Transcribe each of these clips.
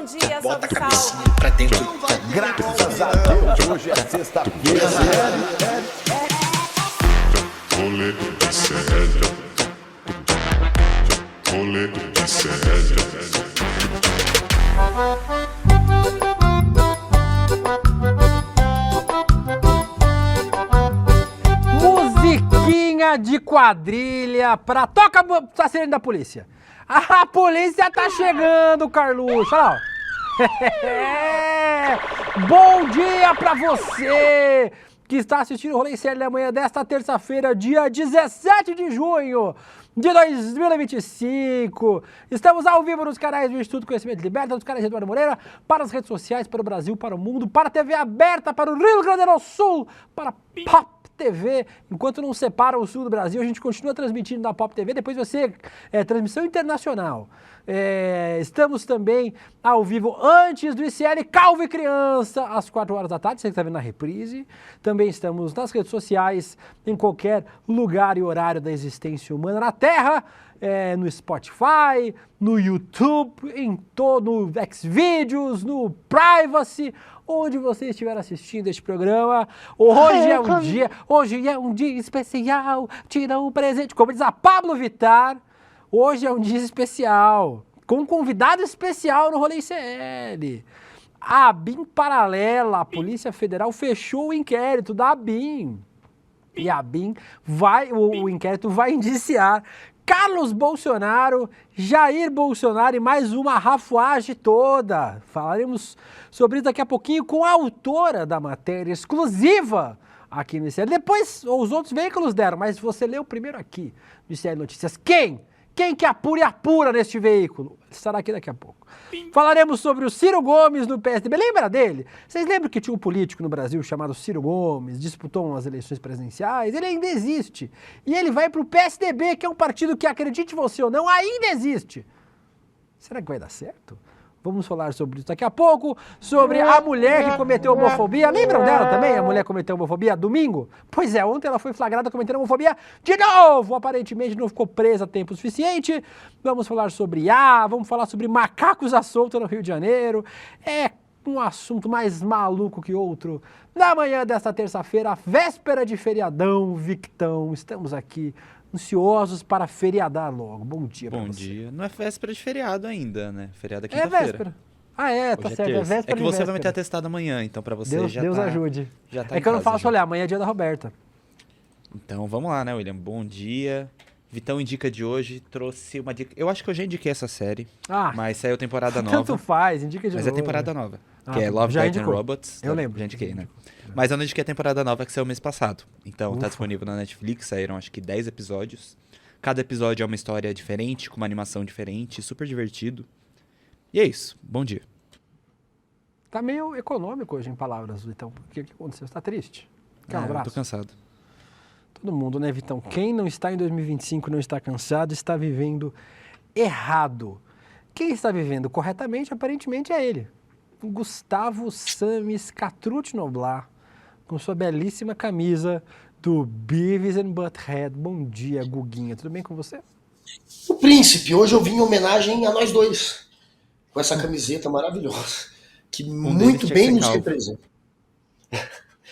dia, Bota a salve, cabecinha salve. pra dentro. Graças a Deus, hoje é sexta-feira. Rolê de sério. Rolê de sério. Musiquinha de quadrilha pra... Toca a sirene da polícia. A polícia tá chegando, Carluxo. Olha lá, ó. Bom dia pra você que está assistindo o Rolê Sério da Manhã desta terça-feira, dia 17 de junho de 2025. Estamos ao vivo nos canais do Instituto Conhecimento Liberta, nos canais de Eduardo Moreira, para as redes sociais, para o Brasil, para o mundo, para a TV aberta, para o Rio Grande do Sul, para Pop TV. Enquanto não separa o sul do Brasil, a gente continua transmitindo da Pop TV, depois você transmissão internacional. Estamos também ao vivo antes do ICL Calvo e Criança, às 4 horas da tarde, você que está vendo na reprise. Também estamos nas redes sociais, em qualquer lugar e horário da existência humana na Terra, no Spotify, no YouTube, em todo no Xvideos, no Privacy, onde você estiver assistindo este programa. Hoje é um dia especial, tira um presente, como diz a Pablo Vittar. Hoje é um dia especial, com um convidado especial no Rolê ICL. A ABIN paralela, a Polícia Federal fechou o inquérito da ABIN. E a ABIN o inquérito vai indiciar Carlos Bolsonaro, Jair Bolsonaro e mais uma rafuagem toda. Falaremos sobre isso daqui a pouquinho com a autora da matéria exclusiva aqui no ICL. Depois os outros veículos deram, mas você leu primeiro aqui no ICL Notícias. Quem que apura e apura neste veículo? Estará aqui daqui a pouco. Falaremos sobre o Ciro Gomes no PSDB. Lembra dele? Vocês lembram que tinha um político no Brasil chamado Ciro Gomes, disputou umas eleições presidenciais? Ele ainda existe. E ele vai para o PSDB, que é um partido que, acredite você ou não, ainda existe. Será que vai dar certo? Vamos falar sobre isso daqui a pouco, sobre a mulher que cometeu homofobia. Lembram dela também? A mulher cometeu homofobia domingo? Pois é, ontem ela foi flagrada cometendo homofobia de novo. Aparentemente não ficou presa tempo suficiente. Vamos falar sobre vamos falar sobre macacos à solta no Rio de Janeiro. É um assunto mais maluco que outro. Na manhã desta terça-feira, véspera de feriadão, Victão, estamos aqui ansiosos para feriadar logo. Bom dia pra você. Bom dia. Não é véspera de feriado ainda, né? Feriado é É quinta-feira. véspera. Ah, tá Hoje certo. É terça. véspera É que você de vai meter véspera. atestado amanhã, então pra você Deus, já Deus tá... ajude. Já tá É em que eu não casa, faço já. olhar, amanhã é dia da Roberta. Então vamos lá, né, William? Bom dia. Vitão indica de hoje, trouxe uma dica... Eu acho que eu já indiquei essa série, mas saiu temporada nova. Tanto faz, indica de Mas novo. é temporada nova, Ah, que é Love, já Death and indicou. Robots. Eu lembro. Já indiquei, né? Mas eu não indiquei a temporada nova que saiu mês passado. Então tá Ufa. disponível na Netflix, saíram acho que 10 episódios. Cada episódio é uma história diferente, com uma animação diferente, super divertido. E é isso, bom dia. Tá meio econômico hoje em palavras, Vitão. O que aconteceu? Você tá triste? Quer um Eu abraço? tô cansado. Todo mundo, né, Vitão? Quem não está em 2025 e não está cansado, está vivendo errado. Quem está vivendo corretamente, aparentemente, é ele. O Gustavo Samis Catrute Noblar, com sua belíssima camisa do Beavis and Butthead. Bom dia, Guguinha. Tudo bem com você? O Príncipe, hoje eu vim em homenagem a nós dois, com essa camiseta maravilhosa, que muito deles tinha bem que ser nos calvo. representa.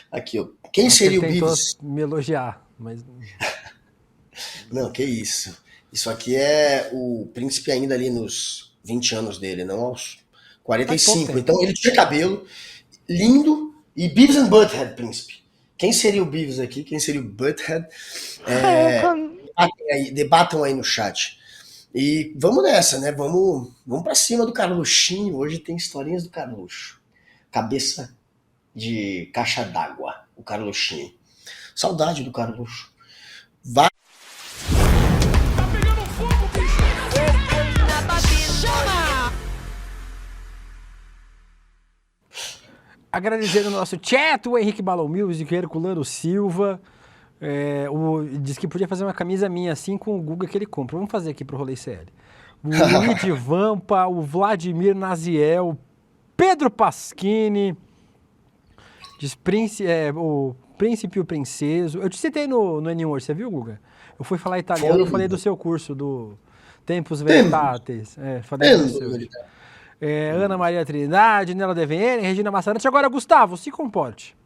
Aqui, ó. Quem seria o Você tentou Beavis? me elogiar, mas... Não, que isso. Isso aqui é o Príncipe ainda ali nos 20 anos dele, não aos 45. tempo. Então ele tinha cabelo lindo e Beavis and Butthead, Príncipe. Quem seria o Beavis aqui? Quem seria o Butthead? Debatam aí no chat. E vamos nessa, né? Vamos pra cima do Carluxinho. Hoje tem historinhas do Carluxo. Cabeça de caixa d'água, o Carluxinho. Saudade do Carluxo. Vai. Agradecendo o nosso chat, o Henrique Balão Music, o Herculano Silva. Diz que podia fazer uma camisa minha assim com o Guga que ele compra. Vamos fazer aqui pro Rolê CL. O Luigi Vampa, o Vladimir Naziel, Pedro Pasquini, diz o Príncipe e o Princeso. Eu te citei no N-Word, você viu, Guga? Eu fui falar italiano, eu falei do seu curso, do Tempus Veritatis. Falei do seu. Ana Maria Trindade, Nela DVN, Regina Massarantes. Agora, Gustavo, se comporte.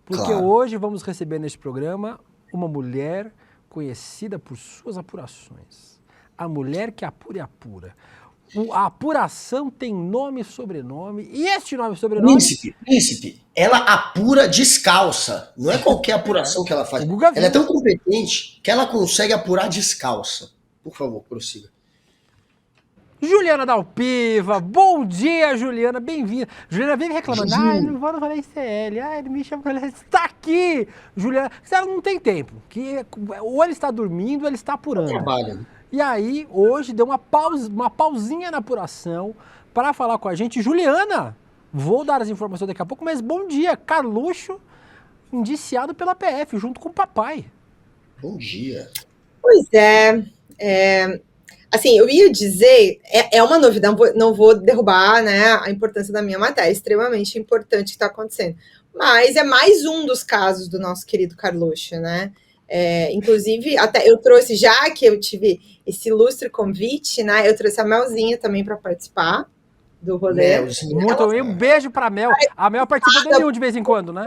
Porque Claro. hoje vamos receber neste programa uma mulher conhecida por suas apurações. A mulher que apura e apura. A apuração tem nome e sobrenome. E este nome e sobrenome... Príncipe, ela apura descalça. Não é qualquer apuração que ela faz. O Guga viu. Ela é tão competente que ela consegue apurar descalça. Por favor, prossiga. Juliana Dalpiva, bom dia, Juliana, bem-vinda. Juliana vive reclamando, não vou no Rolê ICL, ele me chama, ela está aqui. Juliana, ela não tem tempo, que ou ele está dormindo ou ele está apurando. Trabalha, né? E aí, hoje, deu uma pausinha na apuração para falar com a gente. Juliana, vou dar as informações daqui a pouco, mas bom dia, Carluxo, indiciado pela PF, junto com o papai. Bom dia. Pois assim, eu ia dizer, é uma novidade, não vou derrubar, né, a importância da minha matéria, é extremamente importante o que está acontecendo, mas é mais um dos casos do nosso querido Carluxo, né, inclusive, até eu trouxe, já que eu tive esse ilustre convite, né, eu trouxe a Melzinha também para participar do rolê. Muito bem, um beijo pra Mel. A Mel participa do N1 de vez em quando, né?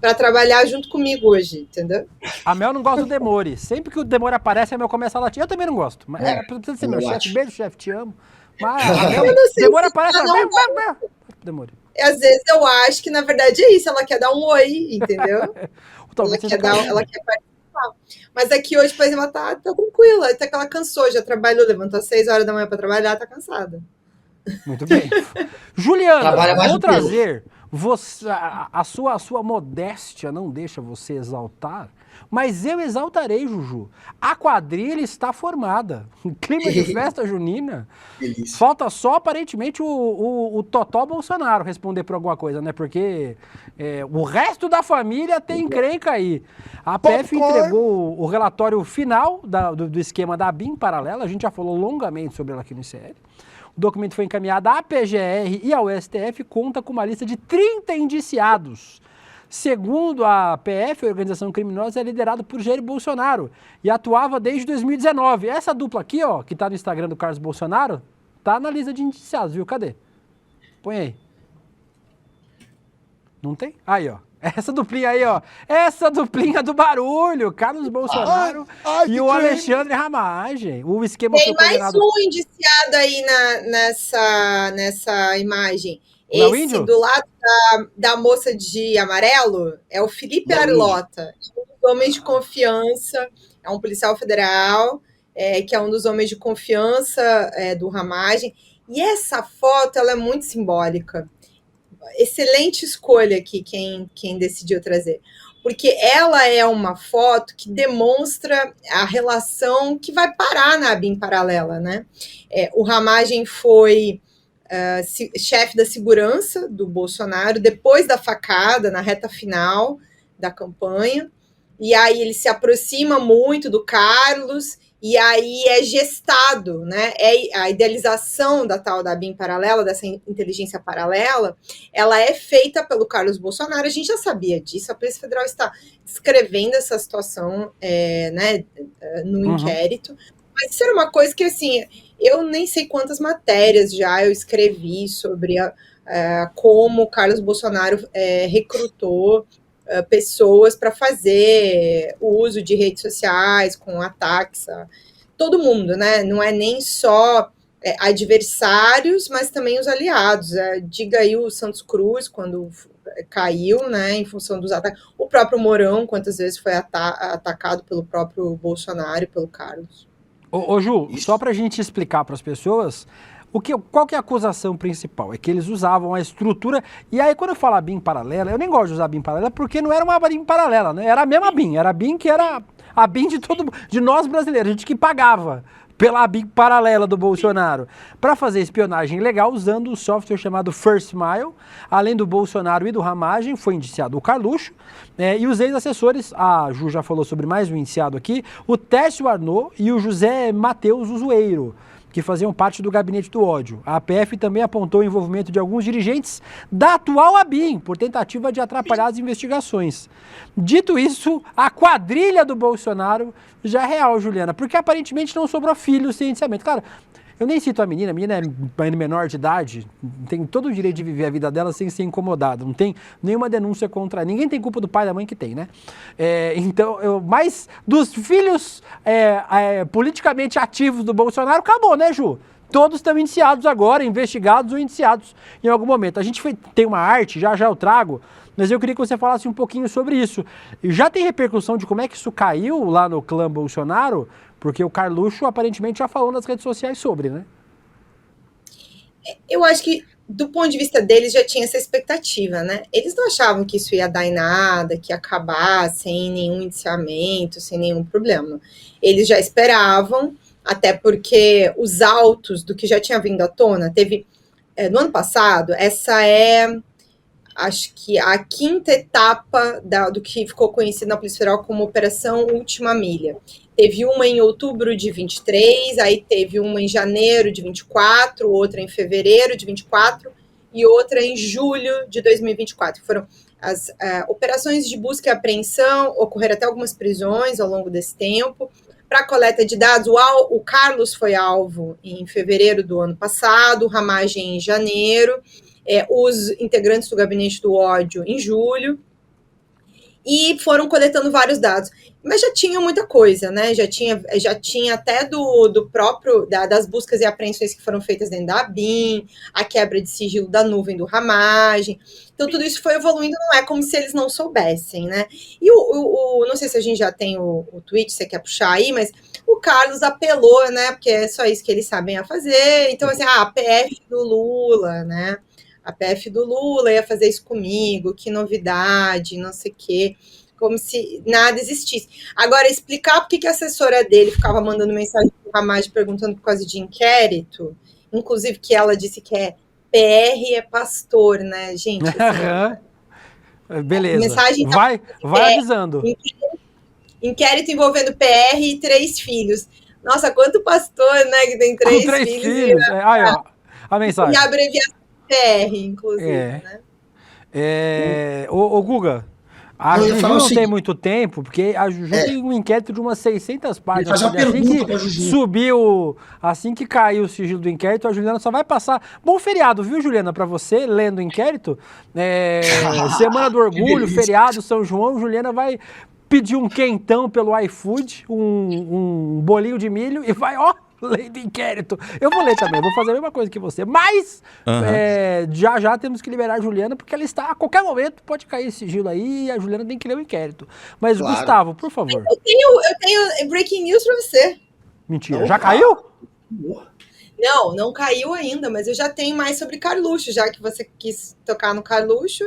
Para trabalhar junto comigo hoje, entendeu? A Mel não gosta do Demore. Sempre que o Demore aparece, a Mel começa a latir. Eu também não gosto. Mas precisa ser meu chefe. Beijo, chefe, te amo. Mas a Mel, Demore aparece, ela... Demore. E às vezes eu acho que, na verdade, é isso. Ela quer dar um oi, entendeu? Ela quer participar. Mas aqui hoje, por exemplo, ela tá tranquila. Até que ela cansou, já trabalhou, levantou às 6 horas da manhã para trabalhar, tá cansada. Muito bem. Juliana, vou do trazer você, a sua modéstia não deixa você exaltar, mas eu exaltarei, Juju. A quadrilha está formada. Clima de festa junina. Delícia. Falta só, aparentemente, o Totó Bolsonaro responder por alguma coisa, né? Porque o resto da família tem encrenca aí. A PF entregou o relatório final do esquema da BIM paralela. A gente já falou longamente sobre ela aqui no ICL. O documento foi encaminhado à PGR e ao STF, conta com uma lista de 30 indiciados. Segundo a PF, a organização criminosa é liderada por Jair Bolsonaro e atuava desde 2019. Essa dupla aqui, ó, que tá no Instagram do Carlos Bolsonaro, tá na lista de indiciados, viu? Cadê? Põe aí. Não tem? Aí, ó. Essa duplinha aí, ó. Essa duplinha do barulho. Carlos Bolsonaro e o Alexandre Ramagem. O esquema tem foi mais coordenado... um indiciado aí nessa imagem. Não, esse índio? do lado da moça de amarelo é o Felipe Arlota. Um dos homens de confiança. É um policial federal, que é um dos homens de confiança do Ramagem. E essa foto, ela é muito simbólica. Excelente escolha aqui quem decidiu trazer, porque ela é uma foto que demonstra a relação que vai parar na BIM paralela, né? O Ramagem foi chefe da segurança do Bolsonaro depois da facada, na reta final da campanha, e aí ele se aproxima muito do Carlos, e aí é gestado, né? A idealização da tal da BIM paralela, dessa inteligência paralela, ela é feita pelo Carlos Bolsonaro. A gente já sabia disso, a Polícia Federal está descrevendo essa situação né, no inquérito. Mas isso era uma coisa que, assim, eu nem sei quantas matérias já eu escrevi sobre como o Carlos Bolsonaro recrutou pessoas para fazer o uso de redes sociais com ataques a todo mundo, né? Não é nem só adversários, mas também os aliados. Diga aí o Santos Cruz, quando caiu, né, em função dos ataques. O próprio Mourão, quantas vezes foi atacado pelo próprio Bolsonaro e pelo Carlos. Ô Ju, só para a gente explicar para as pessoas... Qual que é a acusação principal? É que eles usavam a estrutura... E aí, quando eu falo BIM paralela, eu nem gosto de usar BIM paralela porque não era uma BIM paralela, né? Era a mesma BIM. Era a BIM que era a BIM de nós brasileiros, a gente que pagava pela BIM paralela do Bolsonaro para fazer espionagem ilegal usando um software chamado First Mile. Além do Bolsonaro e do Ramagem, foi indiciado o Carluxo. E os ex-assessores, a Ju já falou sobre mais um indiciado aqui, o Técio Arnaud e o José Matheus Uzueiro, que faziam parte do gabinete do ódio. A APF também apontou o envolvimento de alguns dirigentes da atual ABIN por tentativa de atrapalhar as investigações. Dito isso, a quadrilha do Bolsonaro já é real, Juliana, porque aparentemente não sobrou filhos sem indiciamento. Cara, Eu nem cito a menina é menor de idade, tem todo o direito de viver a vida dela sem ser incomodada, não tem nenhuma denúncia contra... Ninguém tem culpa do pai e da mãe que tem, né? Mas dos filhos politicamente ativos do Bolsonaro, acabou, né, Ju? Todos estão indiciados agora, investigados ou indiciados em algum momento. A gente tem uma arte, já eu trago, mas eu queria que você falasse um pouquinho sobre isso. Já tem repercussão de como é que isso caiu lá no clã Bolsonaro? Porque o Carluxo aparentemente já falou nas redes sociais sobre, né? Eu acho que, do ponto de vista deles, já tinha essa expectativa, né? Eles não achavam que isso ia dar em nada, que ia acabar sem nenhum indiciamento, sem nenhum problema. Eles já esperavam, até porque os autos do que já tinha vindo à tona, teve, no ano passado, essa acho que a quinta etapa do que ficou conhecido na Polícia Federal como Operação Última Milha. Teve uma em outubro de 23, aí teve uma em janeiro de 24, outra em fevereiro de 24 e outra em julho de 2024. Foram as operações de busca e apreensão, ocorreram até algumas prisões ao longo desse tempo. Para a coleta de dados, o Carlos foi alvo em fevereiro do ano passado, o Ramagem em janeiro, os integrantes do Gabinete do Ódio em julho, e foram coletando vários dados. Mas já tinha muita coisa, né? Já tinha até do próprio, das buscas e apreensões que foram feitas dentro da ABIN, a quebra de sigilo da nuvem do Ramagem. Então, tudo isso foi evoluindo, não é como se eles não soubessem, né? E não sei se a gente já tem o tweet, você quer puxar aí, mas o Carlos apelou, né? Porque é só isso que eles sabem a fazer. Então, assim, a PF do Lula, né? A PF do Lula ia fazer isso comigo, que novidade, não sei o quê, como se nada existisse. Agora, explicar por que a assessora dele ficava mandando mensagem para o Ramagem perguntando por causa de inquérito, inclusive que ela disse que PR é pastor, né, gente? Assim, beleza, mensagem vai avisando. Inquérito envolvendo PR e 3 filhos. Nossa, quanto pastor, né, que tem 3 filhos. Aí, ó, a mensagem. E a abreviação PR, inclusive, né? Ô, Guga, a Juju não tem muito tempo, porque a Juju tem um inquérito de umas 600 páginas. Fazer uma pergunta pra Juju. Assim que caiu o sigilo do inquérito, a Juliana só vai passar... Bom feriado, viu, Juliana, pra você, lendo o inquérito. Semana do Orgulho, feriado, São João, Juliana vai pedir um quentão pelo iFood, um bolinho de milho e vai, ler do inquérito. Eu vou ler também, vou fazer a mesma coisa que você. Mas, já temos que liberar a Juliana, porque ela está, a qualquer momento, pode cair esse sigilo aí e a Juliana tem que ler o inquérito. Mas, claro. Gustavo, por favor. Eu tenho breaking news pra você. Mentira, já caiu? Não caiu ainda, mas eu já tenho mais sobre Carluxo, já que você quis tocar no Carluxo.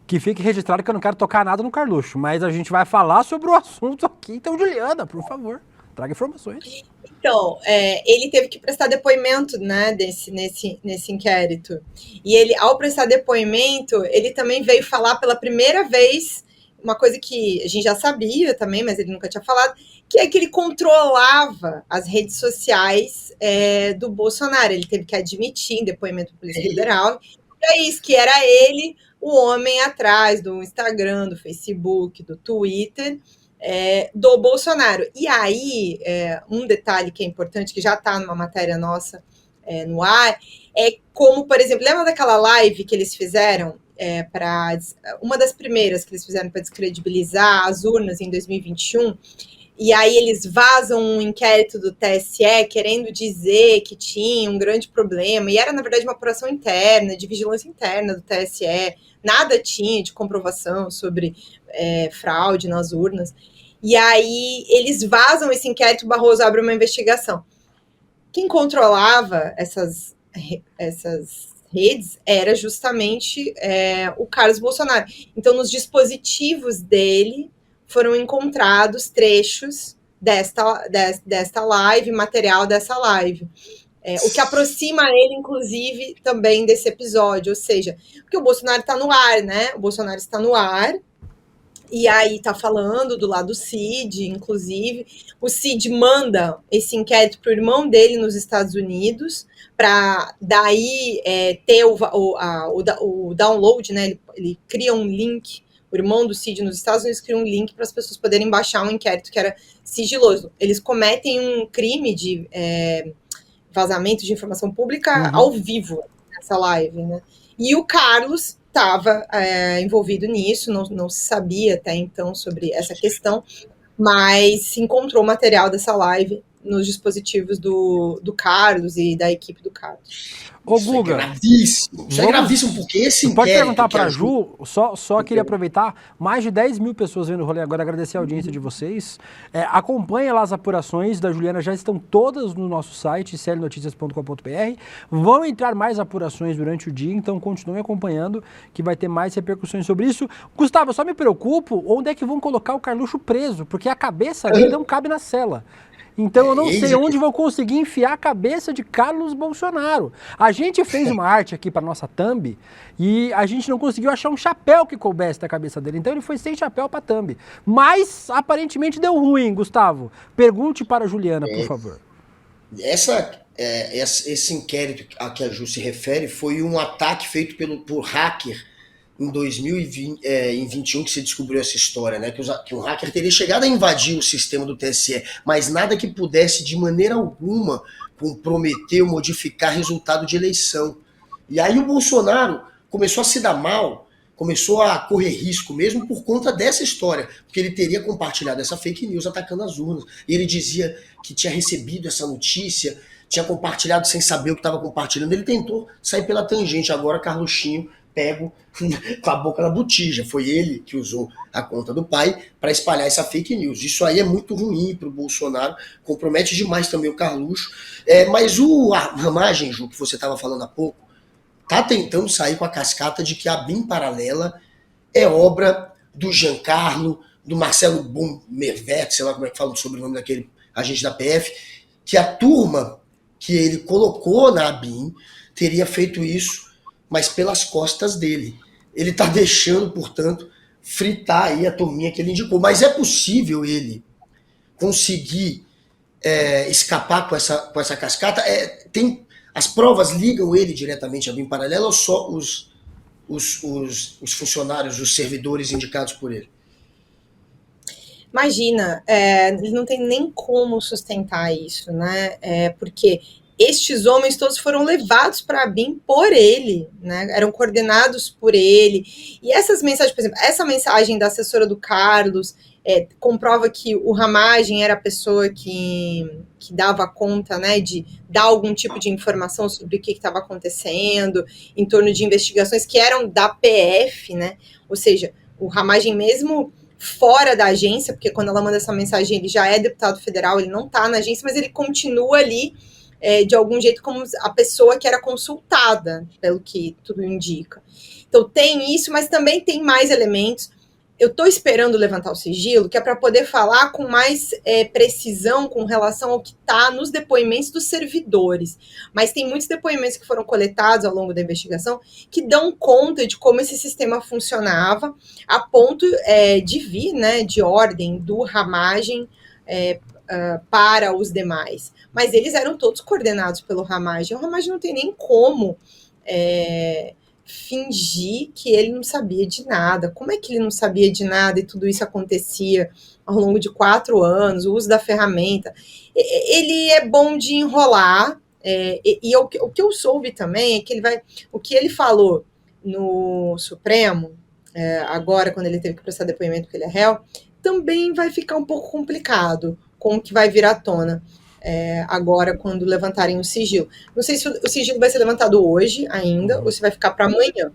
Que fique registrado que eu não quero tocar nada no Carluxo, mas a gente vai falar sobre o assunto aqui. Então, Juliana, por favor, traga informações. Então, ele teve que prestar depoimento, né, nesse inquérito. E ele, ao prestar depoimento, ele também veio falar pela primeira vez uma coisa que a gente já sabia também, mas ele nunca tinha falado, que é que ele controlava as redes sociais do Bolsonaro. Ele teve que admitir em depoimento da Polícia Federal. É isso, que era ele o homem atrás do Instagram, do Facebook, do Twitter, do Bolsonaro. E aí, um detalhe que é importante, que já está numa matéria nossa no ar, é como, por exemplo, lembra daquela live que eles fizeram, uma das primeiras que eles fizeram para descredibilizar as urnas em 2021, e aí eles vazam um inquérito do TSE querendo dizer que tinha um grande problema, e era, na verdade, uma apuração interna, de vigilância interna do TSE, nada tinha de comprovação sobre fraude nas urnas. E aí eles vazam esse inquérito, o Barroso abre uma investigação. Quem controlava essas redes era justamente o Carlos Bolsonaro. Então, nos dispositivos dele foram encontrados trechos desta live, material dessa live. O que aproxima ele, inclusive, também desse episódio, ou seja, porque o Bolsonaro está no ar, né? O Bolsonaro está no ar, e aí está falando do lado do Cid, inclusive. O Cid manda esse inquérito para o irmão dele nos Estados Unidos, para daí ter o download, né? Ele cria um link o irmão do Cid nos Estados Unidos criou um link para as pessoas poderem baixar um inquérito que era sigiloso. Eles cometem um crime de vazamento de informação pública ao vivo nessa live, né? E o Carlos estava envolvido nisso, não se sabia até então sobre essa questão, mas se encontrou material dessa live nos dispositivos do Carlos e da equipe do Carlos. Ô, Isso Guga, é gravíssimo. Isso é gravíssimo porque esse pode inquérito perguntar que para a a Ju, só queria aproveitar, mais de 10 mil pessoas vendo o rolê agora, agradecer a audiência de vocês. Acompanhe lá as apurações da Juliana, já estão todas no nosso site, clnoticias.com.br. Vão entrar mais apurações durante o dia, então continuem acompanhando, que vai ter mais repercussões sobre isso. Gustavo, eu só me preocupo onde é que vão colocar o Carluxo preso, porque a cabeça dele não cabe na cela. Então eu não sei onde vou conseguir enfiar a cabeça de Carlos Bolsonaro. A gente fez uma arte aqui para nossa thumb e a gente não conseguiu achar um chapéu que coubesse da cabeça dele. Então ele foi sem chapéu para thumb. Mas aparentemente deu ruim, Gustavo. Pergunte para a Juliana, por favor. Esse inquérito a que a Ju se refere foi um ataque feito por hacker em 2021 que se descobriu essa história, né? Que um hacker teria chegado a invadir o sistema do TSE, mas nada que pudesse de maneira alguma comprometer ou modificar resultado de eleição. E aí o Bolsonaro começou a se dar mal, começou a correr risco mesmo por conta dessa história, porque ele teria compartilhado essa fake news atacando as urnas. E ele dizia que tinha recebido essa notícia, tinha compartilhado sem saber o que estava compartilhando. Ele tentou sair pela tangente. Agora Carluxinho pego com a boca na botija. Foi ele que usou a conta do pai para espalhar essa fake news. Isso aí é muito ruim para o Bolsonaro, compromete demais também o Carluxo. Mas a Ramagem, Ju, que você estava falando há pouco, tá tentando sair com a cascata de que a BIM Paralela é obra do Giancarlo, do Marcelo Bommervet, sei lá como é que fala o sobrenome daquele agente da PF, que a turma que ele colocou na BIM teria feito isso, mas pelas costas dele. Ele está deixando, portanto, fritar aí a turminha que ele indicou. Mas é possível ele conseguir escapar com essa cascata? As provas ligam ele diretamente à BIM Paralela ou só os funcionários, os servidores indicados por ele? Imagina, ele não tem nem como sustentar isso, né? Porque estes homens todos foram levados para a BIM por ele, né? Eram coordenados por ele. E essas mensagens, por exemplo, essa mensagem da assessora do Carlos comprova que o Ramagem era a pessoa que dava conta, né, de dar algum tipo de informação sobre o que estava acontecendo em torno de investigações que eram da PF, né? Ou seja, o Ramagem mesmo fora da agência, porque quando ela manda essa mensagem ele já é deputado federal, ele não está na agência, mas ele continua ali de algum jeito como a pessoa que era consultada, pelo que tudo indica. Então tem isso, mas também tem mais elementos. Eu estou esperando levantar o sigilo, que é para poder falar com mais precisão com relação ao que está nos depoimentos dos servidores. Mas tem muitos depoimentos que foram coletados ao longo da investigação que dão conta de como esse sistema funcionava, a ponto de vir, né, de ordem do Ramagem para os demais. Mas eles eram todos coordenados pelo Ramagem. O Ramagem não tem nem como fingir que ele não sabia de nada. Como é que ele não sabia de nada e tudo isso acontecia ao longo de 4 anos, o uso da ferramenta? Ele é bom de enrolar, o que eu soube também é que o que ele falou no Supremo, agora quando ele teve que prestar depoimento porque ele é réu, também vai ficar um pouco complicado com o que vai vir à tona. Agora, quando levantarem o sigilo. Não sei se o sigilo vai ser levantado hoje ainda, ou se vai ficar para amanhã.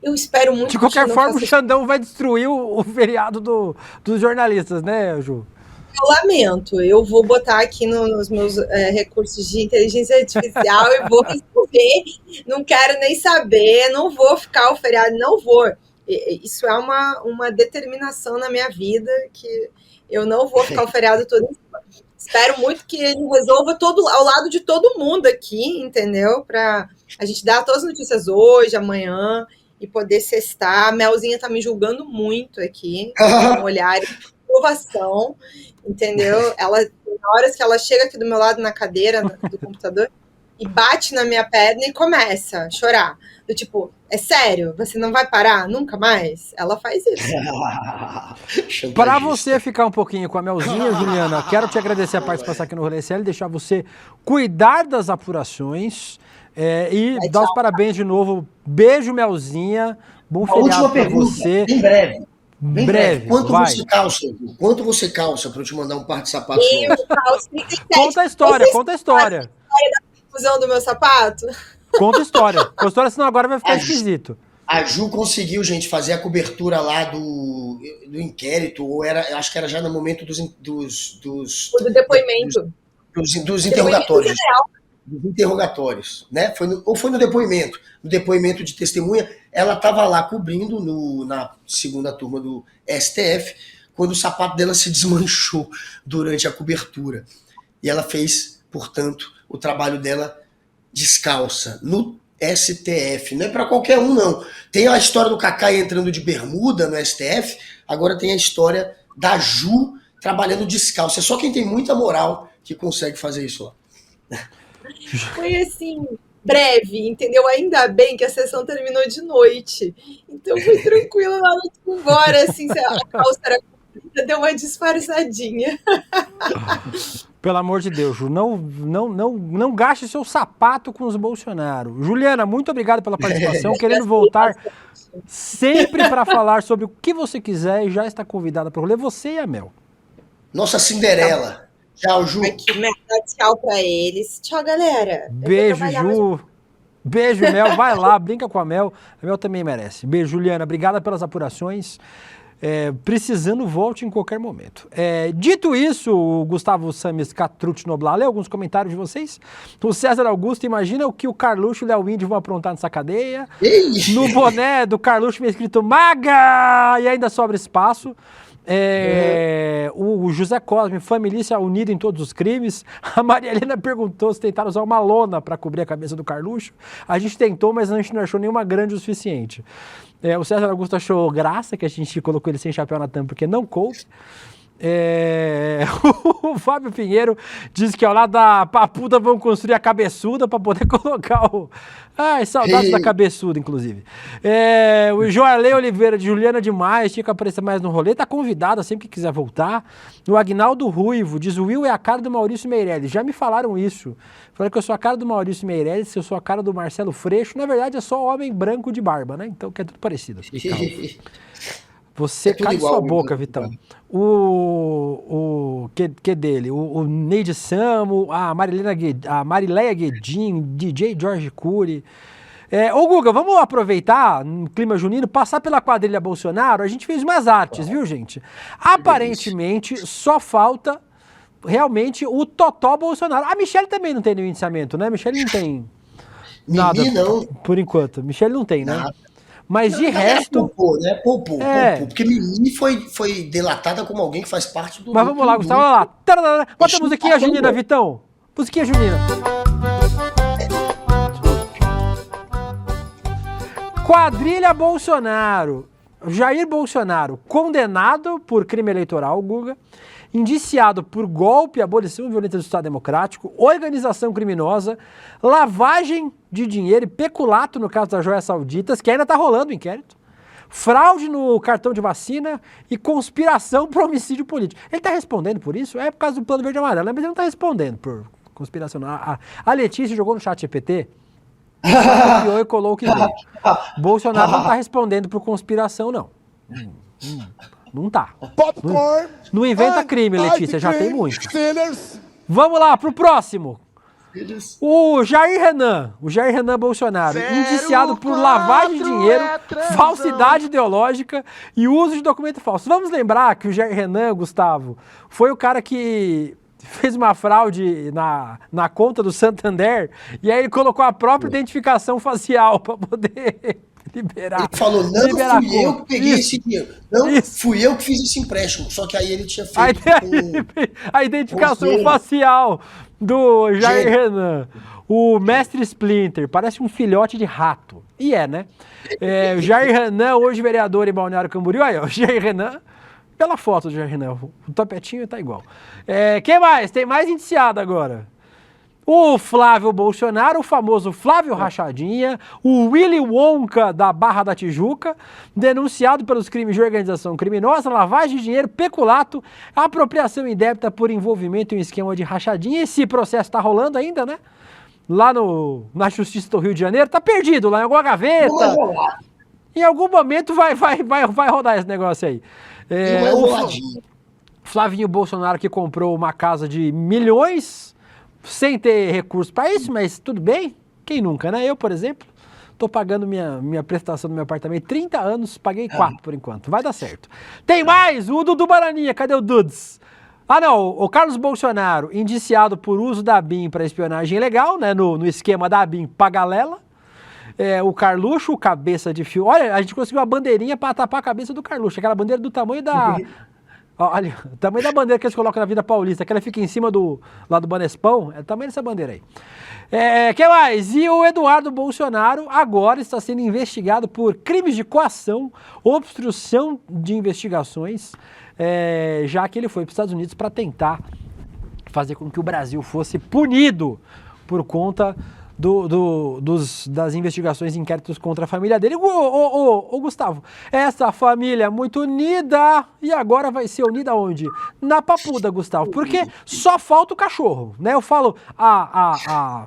Eu espero muito. De qualquer forma, o Xandão vai destruir o feriado dos jornalistas, né, Ju? Eu lamento. Eu vou botar aqui nos meus recursos de inteligência artificial e vou resolver. Não quero nem saber, não vou ficar o feriado, não vou. Isso é uma determinação na minha vida, que eu não vou ficar o feriado todo em cima. Espero muito que ele resolva ao lado de todo mundo aqui, entendeu? Para a gente dar todas as notícias hoje, amanhã, e poder sextar. A Melzinha tá me julgando muito aqui, com um olhar de aprovação, entendeu? Ela, na horas que ela chega aqui do meu lado na cadeira do computador, e bate na minha perna e começa a chorar. Do tipo, é sério? Você não vai parar nunca mais? Ela faz isso. Para você ficar um pouquinho com a Melzinha, Juliana, quero te agradecer a participação aqui no Rolê CL, deixar você cuidar das apurações e dar os parabéns de novo. Beijo, Melzinha. Bom A última feriado pra pergunta, você. bem breve. Bem Breve, Quanto vai. você calça? Quanto você calça pra eu te mandar um par de sapatos Eu novos? calço 37. Conta a história, conta a história. Fusão do meu sapato? Conta a história. Conta a história, senão agora vai ficar esquisito. A Ju conseguiu, gente, fazer a cobertura lá do inquérito, ou acho que era já no momento dos O do depoimento. dos interrogatórios. Dos interrogatórios, né? Ou foi no depoimento de testemunha, ela estava lá cobrindo na segunda turma do STF, quando o sapato dela se desmanchou durante a cobertura. E ela fez, portanto, o trabalho dela descalça, no STF. Não é para qualquer um, não. Tem a história do Cacá entrando de bermuda no STF, agora tem a história da Ju trabalhando descalça. É só quem tem muita moral que consegue fazer isso lá. Foi assim, breve, entendeu? Ainda bem que a sessão terminou de noite. Então foi tranquilo na hora de ir embora, assim, a calça era comprida, deu uma disfarçadinha. Pelo amor de Deus, Ju, não gaste seu sapato com os Bolsonaro. Juliana, muito obrigado pela participação, querendo voltar sempre para falar sobre o que você quiser e já está convidada para o rolê, você e a Mel. Nossa Cinderela. Tchau, Ju. Aqui, Mel, dá tchau pra eles. Tchau, galera. Beijo, Ju. Beijo, Mel. Vai lá, brinca com a Mel. A Mel também merece. Beijo, Juliana. Obrigada pelas apurações. Precisando, volte em qualquer momento. Dito isso, o Gustavo Samis Catrucci Noblar, lê alguns comentários de vocês. O César Augusto, imagina o que o Carluxo e o Léo Índio vão aprontar nessa cadeia. No boné do Carluxo me escrito MAGA! E ainda sobra espaço. O José Cosme, família unida em todos os crimes. A Maria Helena perguntou se tentaram usar uma lona para cobrir a cabeça do Carluxo. A gente tentou, mas a gente não achou nenhuma grande o suficiente. O César Augusto achou graça que a gente colocou ele sem chapéu na tampa, porque não coube. O Fábio Pinheiro diz que ao lado da papuda vão construir a cabeçuda para poder colocar o... Ai, saudades da cabeçuda, inclusive. O Joarley Oliveira, de Juliana demais, tinha que aparecer mais no rolê, tá convidada sempre que quiser voltar. O Agnaldo Ruivo diz: o Will é a cara do Maurício Meirelles. Já me falaram isso. Falaram que eu sou a cara do Maurício Meirelles, que eu sou a cara do Marcelo Freixo. Na verdade, é só homem branco de barba, né? Então, que é tudo parecido. Você cala sua boca, Vitão. Que dele? O Neide Samo, a Marileia Guedin, DJ Jorge Cury. Ô Guga, vamos aproveitar, no clima junino, passar pela quadrilha Bolsonaro. A gente fez umas artes, viu, gente? Aparentemente, só falta realmente o Totó Bolsonaro. A Michelle também não tem nenhum indiciamento, né? A Michelle não tem nada. Não. Por enquanto. Michelle não tem, né? Nada. Mas de resto... Poupou, né? Poupou. Porque Mimi foi delatada como alguém que faz parte do... Mas vamos lá, Gustavo, olha lá. Bota a musiquinha junina, Vitão. Musiquinha junina. Quadrilha Bolsonaro. Jair Bolsonaro, condenado por crime eleitoral, Guga, indiciado por golpe, abolição e violência do Estado Democrático, organização criminosa, lavagem de dinheiro e peculato no caso das joias sauditas, que ainda está rolando o inquérito, fraude no cartão de vacina e conspiração para homicídio político. Ele está respondendo por isso? É por causa do Plano Verde e Amarelo, mas ele não está respondendo por conspiração. A Letícia jogou no chat GPT, copiou e colou o que veio. Bolsonaro não está respondendo por conspiração, não. Não tá. Não inventa crime, Letícia, já tem muito. Vamos lá, pro próximo. O Jair Renan Bolsonaro, indiciado por lavagem de dinheiro, falsidade ideológica e uso de documento falso. Vamos lembrar que o Jair Renan, Gustavo, foi o cara que fez uma fraude na conta do Santander e aí ele colocou a própria identificação facial para poder... liberar. Ele falou, não fui eu que peguei esse dinheiro. Não, fui eu que fiz esse empréstimo. Só que aí ele tinha feito a identificação facial do Jair Renan. O mestre Splinter, parece um filhote de rato. E né? O Jair Renan, hoje vereador em Balneário Camboriú. Aí, ó, o Jair Renan, pela foto do Jair Renan, o topetinho tá igual. Quem mais? Tem mais indiciado agora. O Flávio Bolsonaro, o famoso Flávio Rachadinha, o Willy Wonka da Barra da Tijuca, denunciado pelos crimes de organização criminosa, lavagem de dinheiro, peculato, apropriação indébita por envolvimento em um esquema de rachadinha. Esse processo está rolando ainda, né? Lá na Justiça do Rio de Janeiro, tá perdido lá em alguma gaveta. Em algum momento vai rodar esse negócio aí. O Flavinho Bolsonaro que comprou uma casa de milhões sem ter recurso para isso, mas tudo bem. Quem nunca, né? Eu, por exemplo, tô pagando minha prestação do meu apartamento 30 anos, paguei 4 por enquanto. Vai dar certo. Tem mais! O Dudu Bananinha, cadê o Dudes? Ah, não, o Carlos Bolsonaro, indiciado por uso da BIM para espionagem ilegal, né? No esquema da BIM Pagalela. O Carluxo, o cabeça de fio. Olha, a gente conseguiu uma bandeirinha para tapar a cabeça do Carluxo. Aquela bandeira do tamanho da... Olha, o tamanho da bandeira que eles colocam na Vida Paulista, que ela fica em cima lá do Banespão, é o tamanho dessa bandeira aí. Que mais? E o Eduardo Bolsonaro agora está sendo investigado por crimes de coação, obstrução de investigações, já que ele foi para os Estados Unidos para tentar fazer com que o Brasil fosse punido por conta das investigações e inquéritos contra a família dele. Ô, Gustavo, essa família é muito unida e agora vai ser unida onde? Na papuda, Gustavo, porque só falta o cachorro, né? Eu falo, a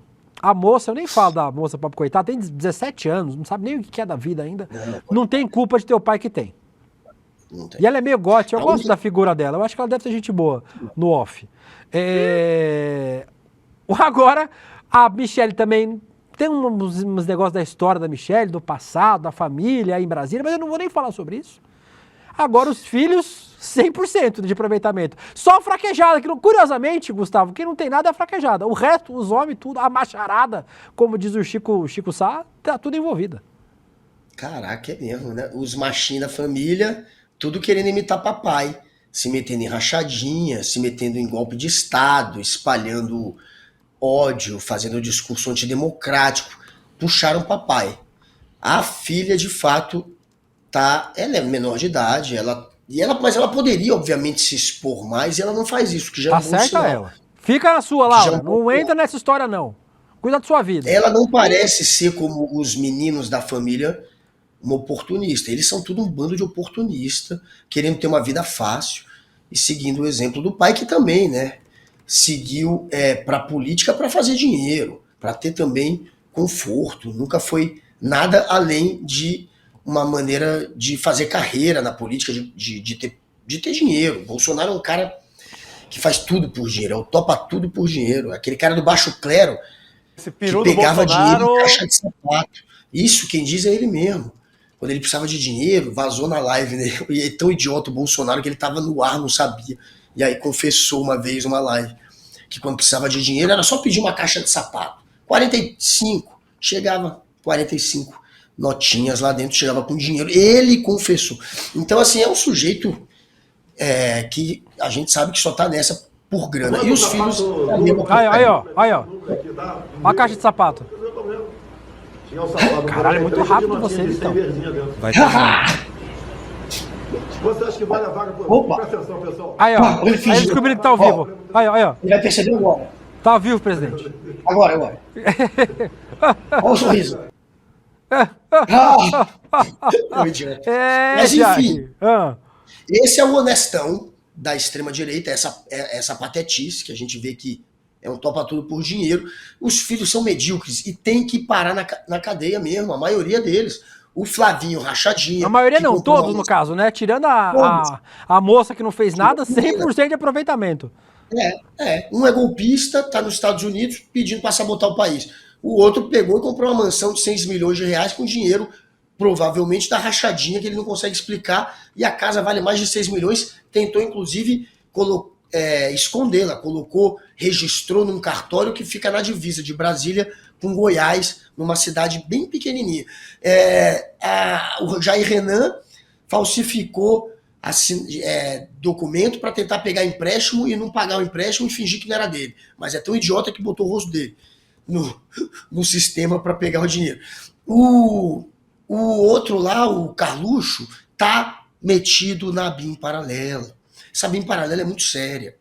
moça, eu nem falo da moça pobre coitada, tem 17 anos, não sabe nem o que é da vida ainda, não tem culpa de ter o pai que tem. E ela é meio gótica, eu gosto da figura dela, eu acho que ela deve ser gente boa no off. Agora... A Michelle também tem uns negócios da história da Michelle, do passado, da família aí em Brasília, mas eu não vou nem falar sobre isso. Agora os filhos, 100% de aproveitamento. Só a fraquejada, que curiosamente, Gustavo, quem não tem nada é a fraquejada. O resto, os homens, tudo, a macharada, como diz o Chico Sá, tá tudo envolvida. Caraca, é mesmo, né? Os machinhos da família, tudo querendo imitar papai. Se metendo em rachadinha, se metendo em golpe de Estado, espalhando... ódio, fazendo um discurso antidemocrático, puxaram papai. A filha, de fato, ela é menor de idade, mas ela poderia, obviamente, se expor mais, e ela não faz isso, que já é um bom Acerta sinal. ela. Fica na sua, Laura, não entra nessa história, não. Cuida da sua vida. Ela não parece ser como os meninos da família, uma oportunista. Eles são tudo um bando de oportunista, querendo ter uma vida fácil, e seguindo o exemplo do pai, que também, né? Seguiu para a política para fazer dinheiro, para ter também conforto. Nunca foi nada além de uma maneira de fazer carreira na política, de ter dinheiro. Bolsonaro é um cara que faz tudo por dinheiro, topa tudo por dinheiro. Aquele cara do baixo clero que pegava dinheiro em caixa de sapato. Isso quem diz é ele mesmo. Quando ele precisava de dinheiro, vazou na live, né? E é tão idiota o Bolsonaro que ele estava no ar, não sabia. E aí confessou uma vez uma live que quando precisava de dinheiro era só pedir uma caixa de sapato. 45, chegava 45 notinhas lá dentro, chegava com dinheiro. Ele confessou. Então, assim, é um sujeito que a gente sabe que só tá nessa por grana. E os filhos... Aí, ó. Olha a caixa de sapato. Caralho, é muito rápido você, então. Vai tomar. Você acha que vale a vaga? Opa. Presta atenção, pessoal. Aí, ó. Aí descobriram que tá ao vivo. Aí, ó. Ele vai perceber agora. Tá ao vivo, presidente. Agora. Olha o sorriso. É um idiota. Mas enfim, esse é o honestão da extrema-direita, essa patetice que a gente vê que é um topa tudo por dinheiro. Os filhos são medíocres e tem que parar na cadeia mesmo, a maioria deles. O Flavinho Rachadinha. A maioria não, todos no caso, né? Tirando a moça que não fez nada, 100% de aproveitamento. Um é golpista, tá nos Estados Unidos pedindo para sabotar o país. O outro pegou e comprou uma mansão de 6 milhões de reais com dinheiro, provavelmente da rachadinha, que ele não consegue explicar, e a casa vale mais de 6 milhões. Tentou, inclusive, escondê-la. Registrou num cartório que fica na divisa de Brasília com Goiás, numa cidade bem pequenininha. O Jair Renan falsificou documento para tentar pegar empréstimo e não pagar o empréstimo e fingir que não era dele. Mas é tão idiota que botou o rosto dele no sistema para pegar o dinheiro. O outro lá, o Carluxo, tá metido na BIM paralela. Essa BIM paralela é muito séria.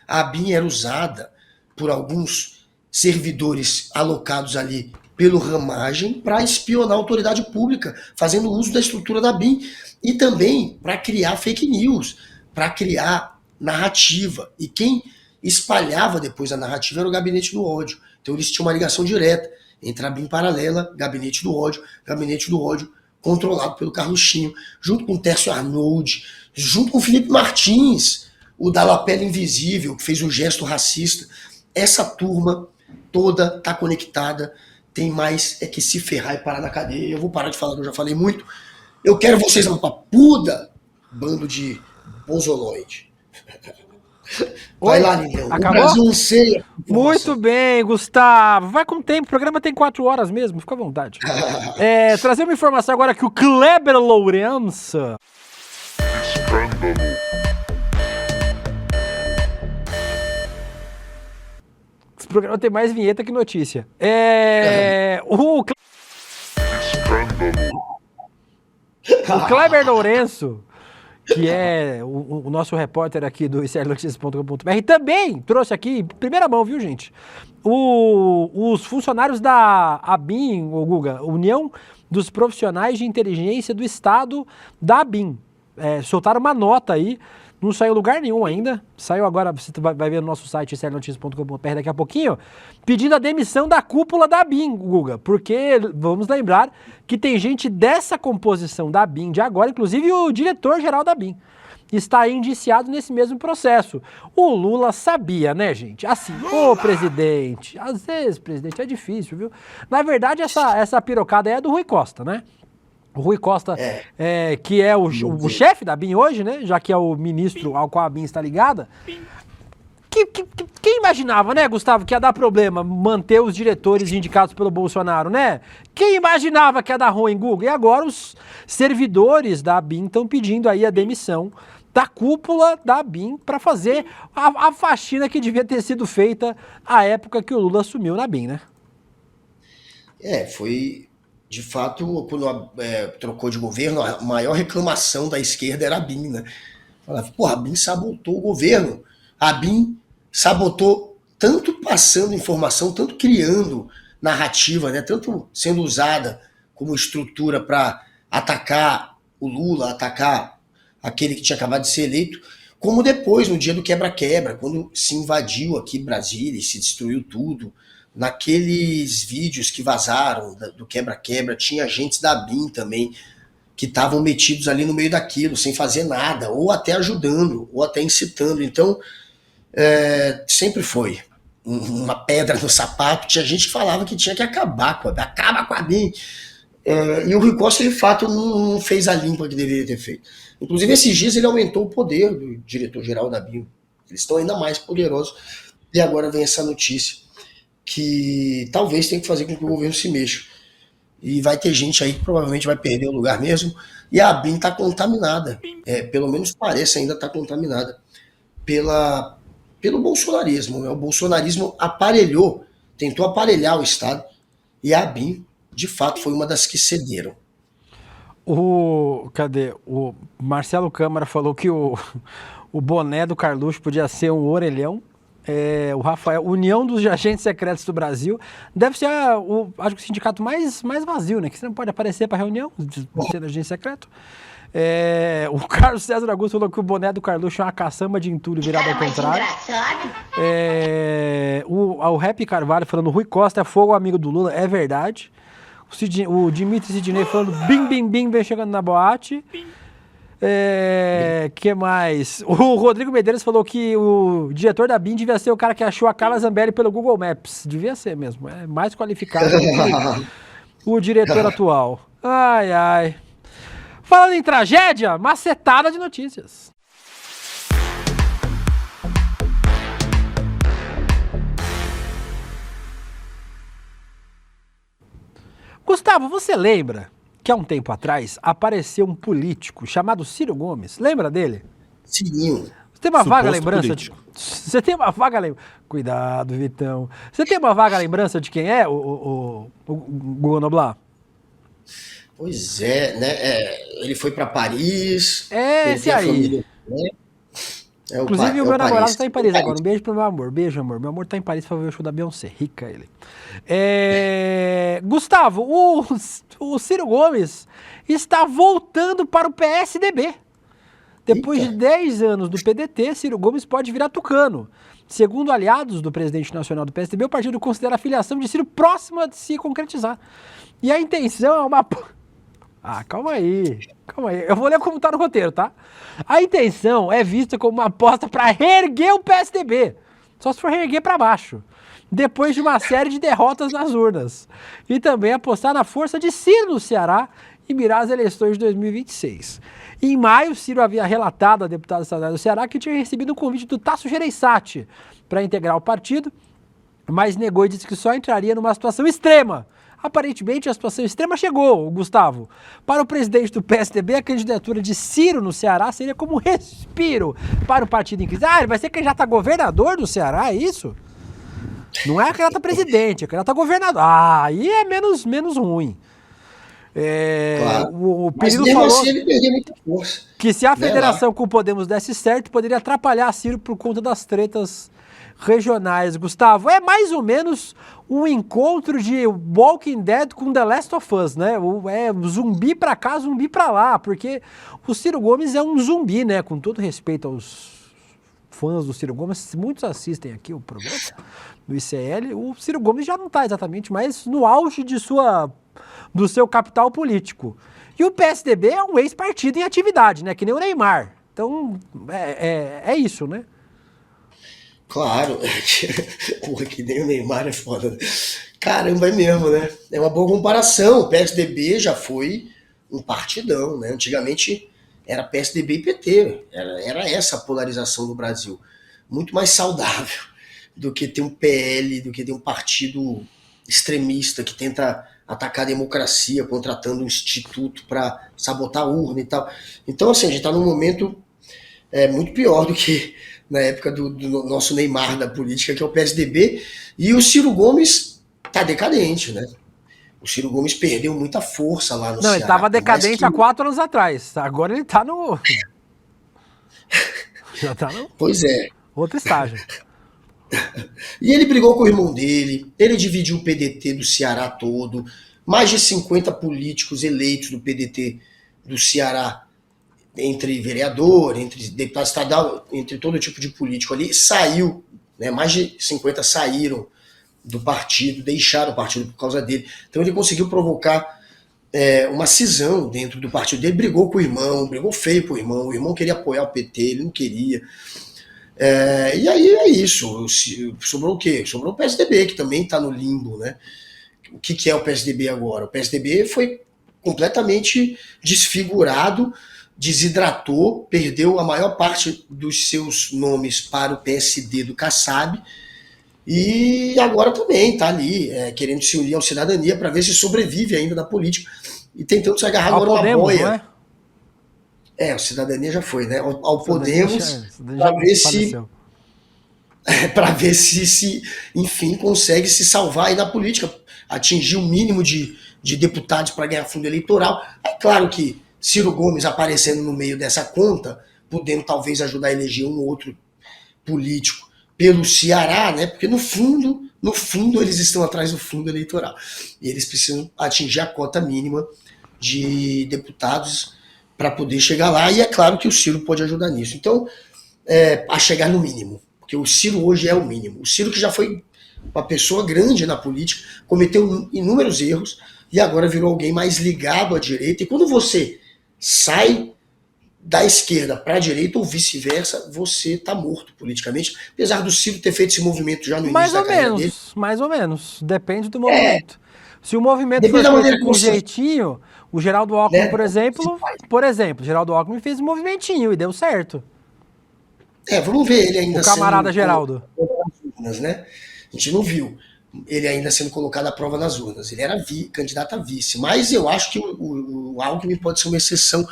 A BIM era usada por alguns servidores alocados ali pelo Ramagem para espionar a autoridade pública, fazendo uso da estrutura da BIM e também para criar fake news, para criar narrativa. E quem espalhava depois a narrativa era o Gabinete do Ódio. Então eles tinham uma ligação direta entre a BIM paralela, Gabinete do Ódio controlado pelo Carluxinho, junto com o Tércio Arnold, junto com o Felipe Martins, o da lapela invisível, que fez um gesto racista. Essa turma toda tá conectada, tem mais é que se ferrar e parar na cadeia. Eu vou parar de falar, eu já falei muito. Eu quero vocês uma papuda, bando de bonzoloide. Vai lá, Lindão. Acabou? O Brasil anseia. Muito bem, Gustavo. Vai com tempo, o programa tem 4 horas mesmo, fica à vontade. Trazer uma informação agora que o Kleber Lourenço... Escândalo. Esse programa tem mais vinheta que notícia. O Kleber Lourenço, que é o nosso repórter aqui do icrnoticias.com.br, também trouxe aqui, em primeira mão, viu, gente? Os funcionários da ABIN, o Guga, União dos Profissionais de Inteligência do Estado da ABIN. Soltaram uma nota aí, não saiu em lugar nenhum ainda, saiu agora, você vai ver no nosso site icrnoticias.com.br daqui a pouquinho, pedindo a demissão da cúpula da ABIN, Guga, porque vamos lembrar que tem gente dessa composição da ABIN de agora, inclusive o diretor-geral da ABIN, está indiciado nesse mesmo processo. O Lula sabia, né, gente? Assim, presidente, às vezes, presidente, é difícil, viu? Na verdade, essa pirocada aí é do Rui Costa, né? O Rui Costa, que é o chefe da ABIN hoje, né? Já que é o ministro ao qual a ABIN está ligada. Quem imaginava, né, Gustavo, que ia dar problema manter os diretores indicados pelo Bolsonaro, né? Quem imaginava que ia dar ruim, Google? E agora os servidores da ABIN estão pedindo aí a demissão da cúpula da ABIN para fazer a faxina que devia ter sido feita à época que o Lula assumiu na ABIN, né? Foi... De fato, quando trocou de governo, a maior reclamação da esquerda era a ABIN, né? Falava, a ABIN sabotou o governo. A ABIN sabotou tanto passando informação, tanto criando narrativa, né? Tanto sendo usada como estrutura para atacar o Lula, atacar aquele que tinha acabado de ser eleito, como depois, no dia do quebra-quebra, quando se invadiu aqui Brasília e se destruiu tudo. Naqueles vídeos que vazaram do quebra-quebra, tinha agentes da ABIN também que estavam metidos ali no meio daquilo, sem fazer nada, ou até ajudando, ou até incitando. Então, sempre foi uma pedra no sapato. Tinha gente que falava que tinha que acabar acaba com a ABIN. E o Rui Costa, de fato, não fez a limpa que deveria ter feito. Inclusive, esses dias ele aumentou o poder do diretor-geral da ABIN. Eles estão ainda mais poderosos. E agora vem essa notícia que talvez tenha que fazer com que o governo se mexa. E vai ter gente aí que provavelmente vai perder o lugar mesmo. E a ABIN está contaminada. Pelo menos parece ainda estar contaminada pelo bolsonarismo. Né? O bolsonarismo tentou aparelhar o Estado. E a ABIN, de fato, foi uma das que cederam. O Marcelo Câmara falou que o boné do Carluxo podia ser um orelhão. O Rafael, União dos Agentes Secretos do Brasil, deve ser acho que o sindicato mais vazio, né? Que você não pode aparecer para reunião, ser agente secreto. O Carlos César Augusto falou que o boné do Carluxo é uma caçamba de entulho virado ao contrário. O Rap Carvalho falando Rui Costa é fogo amigo do Lula, é verdade. O Dimitri Sidney falando bim, bim, bim, vem chegando na boate. Que mais? O Rodrigo Medeiros falou que o diretor da BIM devia ser o cara que achou a Carla Zambelli pelo Google Maps. Devia ser mesmo. É mais qualificado do que o diretor atual. Ai, ai. Falando em tragédia, macetada de notícias. Gustavo, você lembra que há um tempo atrás apareceu um político chamado Ciro Gomes? Lembra dele? Sim. Você tem uma vaga lembrança Você tem uma vaga lembrança... Cuidado, Vitão. Você tem uma vaga lembrança de quem é o Guga Noblar? Pois é, né? Ele foi para Paris. Esse aí. Família, né? É o Inclusive, é o meu namorado Paris. tá em Paris agora. Um beijo pro meu amor. Beijo, amor. Meu amor tá em Paris pra ver o show da Beyoncé. Rica ele. Gustavo, o Ciro Gomes está voltando para o PSDB. Depois Eita. de 10 anos do PDT, Ciro Gomes pode virar tucano. Segundo aliados do presidente nacional do PSDB, o partido considera a filiação de Ciro próxima de se concretizar. E a intenção é uma... Ah, calma aí. Eu vou ler como tá no roteiro, tá? A intenção é vista como uma aposta para reerguer o PSDB. Só se for reerguer para baixo. Depois de uma série de derrotas nas urnas. E também apostar na força de Ciro no Ceará e mirar as eleições de 2026. Em maio, Ciro havia relatado à deputada estadual do Ceará que tinha recebido um convite do Tasso Gereissati para integrar o partido, mas negou e disse que só entraria numa situação extrema. Aparentemente, a situação extrema chegou, Gustavo. Para o presidente do PSDB, a candidatura de Ciro no Ceará seria como um respiro para o partido em crise. Ah, ele vai ser candidato a governador do Ceará, é isso? Não é candidato a presidente, é candidato a governador. Ah, aí é menos ruim. Claro. O Mas Perillo mesmo falou assim ele perdia muita força. que se a Né, federação com o Podemos desse certo, poderia atrapalhar Ciro por conta das tretas regionais. Gustavo, é mais ou menos um encontro de Walking Dead com The Last of Us, né? É zumbi pra cá, zumbi pra lá, porque o Ciro Gomes é um zumbi, né? Com todo respeito aos fãs do Ciro Gomes, muitos assistem aqui o programa do ICL, o Ciro Gomes já não está exatamente mais no auge do seu capital político. E o PSDB é um ex-partido em atividade, né? Que nem o Neymar. Então, é isso, né? Claro. Porra, que nem o Neymar é foda. Caramba, é mesmo, né? É uma boa comparação. O PSDB já foi um partidão, né? Antigamente era PSDB e PT. Era essa a polarização do Brasil. Muito mais saudável do que ter um PL, do que ter um partido extremista que tenta atacar a democracia, contratando um instituto para sabotar a urna e tal. Então, assim, a gente está num momento muito pior do que na época do nosso Neymar da política, que é o PSDB, e o Ciro Gomes tá decadente, né? O Ciro Gomes perdeu muita força lá no Ceará. Não, ele estava decadente há 4 anos atrás. Agora ele tá no... Já tá no Pois é. outro estágio. E ele brigou com o irmão dele, ele dividiu o PDT do Ceará todo, mais de 50 políticos eleitos do PDT do Ceará, entre vereador, entre deputado estadual, entre todo tipo de político ali, saiu, né, mais de 50 saíram do partido, deixaram o partido por causa dele. Então ele conseguiu provocar uma cisão dentro do partido dele, brigou com o irmão, brigou feio com o irmão queria apoiar o PT, ele não queria. E aí é isso, sobrou o quê? Sobrou o PSDB, que também está no limbo, né? O que é o PSDB agora? O PSDB foi completamente desfigurado, desidratou, perdeu a maior parte dos seus nomes para o PSD do Kassab, e agora também está ali, querendo se unir ao Cidadania para ver se sobrevive ainda na política, e tentando se agarrar agora uma boia. Não é? O Cidadania já foi, né? Ao Podemos, para ver se, enfim, consegue se salvar aí na política, atingir o mínimo de deputados para ganhar fundo eleitoral. É claro que Ciro Gomes aparecendo no meio dessa conta, podendo talvez ajudar a eleger um ou outro político pelo Ceará, né? Porque no fundo eles estão atrás do fundo eleitoral. E eles precisam atingir a cota mínima de deputados para poder chegar lá, e é claro que o Ciro pode ajudar nisso. Então, a chegar no mínimo, porque o Ciro hoje é o mínimo. O Ciro, que já foi uma pessoa grande na política, cometeu inúmeros erros, e agora virou alguém mais ligado à direita, e quando você sai da esquerda para a direita, ou vice-versa, você está morto politicamente, apesar do Ciro ter feito esse movimento já no início da carreira dele. Mais ou menos, depende do movimento. Se o movimento for feito com jeitinho, o Geraldo Alckmin, por exemplo, Geraldo Alckmin fez um movimentinho e deu certo. Vamos ver ele ainda o camarada Geraldo. Urnas, né? A gente não viu ele ainda sendo colocado à prova nas urnas. Ele era candidato a vice, mas eu acho que o Alckmin pode ser uma exceção,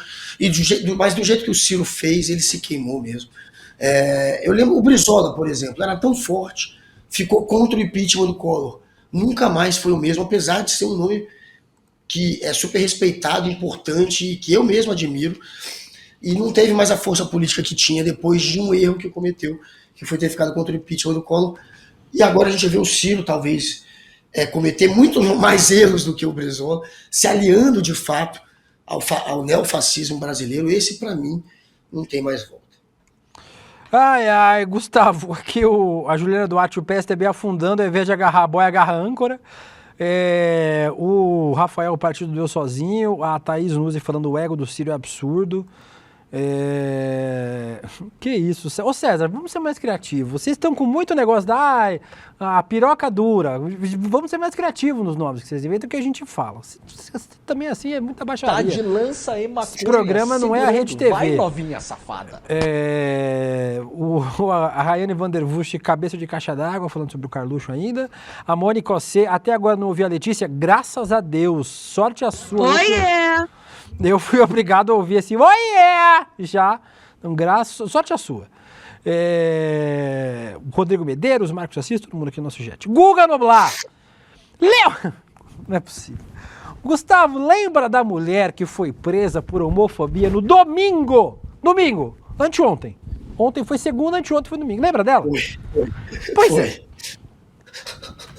mas do jeito que o Ciro fez, ele se queimou mesmo. Eu lembro o Brizola, por exemplo, era tão forte, ficou contra o impeachment do Collor, nunca mais foi o mesmo, apesar de ser um nome que é super respeitado, importante, e que eu mesmo admiro. e não teve mais a força política que tinha depois de um erro que cometeu, que foi ter ficado contra o impeachment do Collor. E agora a gente vê o Ciro, talvez, cometer muito mais erros do que o Brizola, se aliando de fato ao neofascismo brasileiro. Esse, para mim, não tem mais volta. Ai, Gustavo, aqui a Juliana Duarte, o PSDB afundando, ao invés de agarrar a boia, agarra a âncora. O Rafael, o partido deu sozinho. A Thaís Nuzzi falando o ego do Ciro é absurdo. Que isso? Ô César, vamos ser mais criativos. Vocês estão com muito negócio a piroca dura. Vamos ser mais criativos nos nomes que vocês inventam, que a gente fala. Também assim é muita baixaria. Tá de lança aí, maconha. Esse programa não é a Rede TV. Vai, novinha safada. A Rayane Vandervush, cabeça de caixa d'água, falando sobre o Carluxo ainda. A Mônica Ossê, até agora não ouvi a Letícia. Graças a Deus. Sorte a sua. Oiê! Eu fui obrigado a ouvir assim, oiê! Já. Então, sorte a sua. Rodrigo Medeiros, Marcos Assis, todo mundo aqui no nosso chat. Guga Noblar! Não é possível. Gustavo, lembra da mulher que foi presa por homofobia no domingo? Domingo, anteontem. Ontem foi segunda, anteontem foi domingo. Lembra dela? Pois é.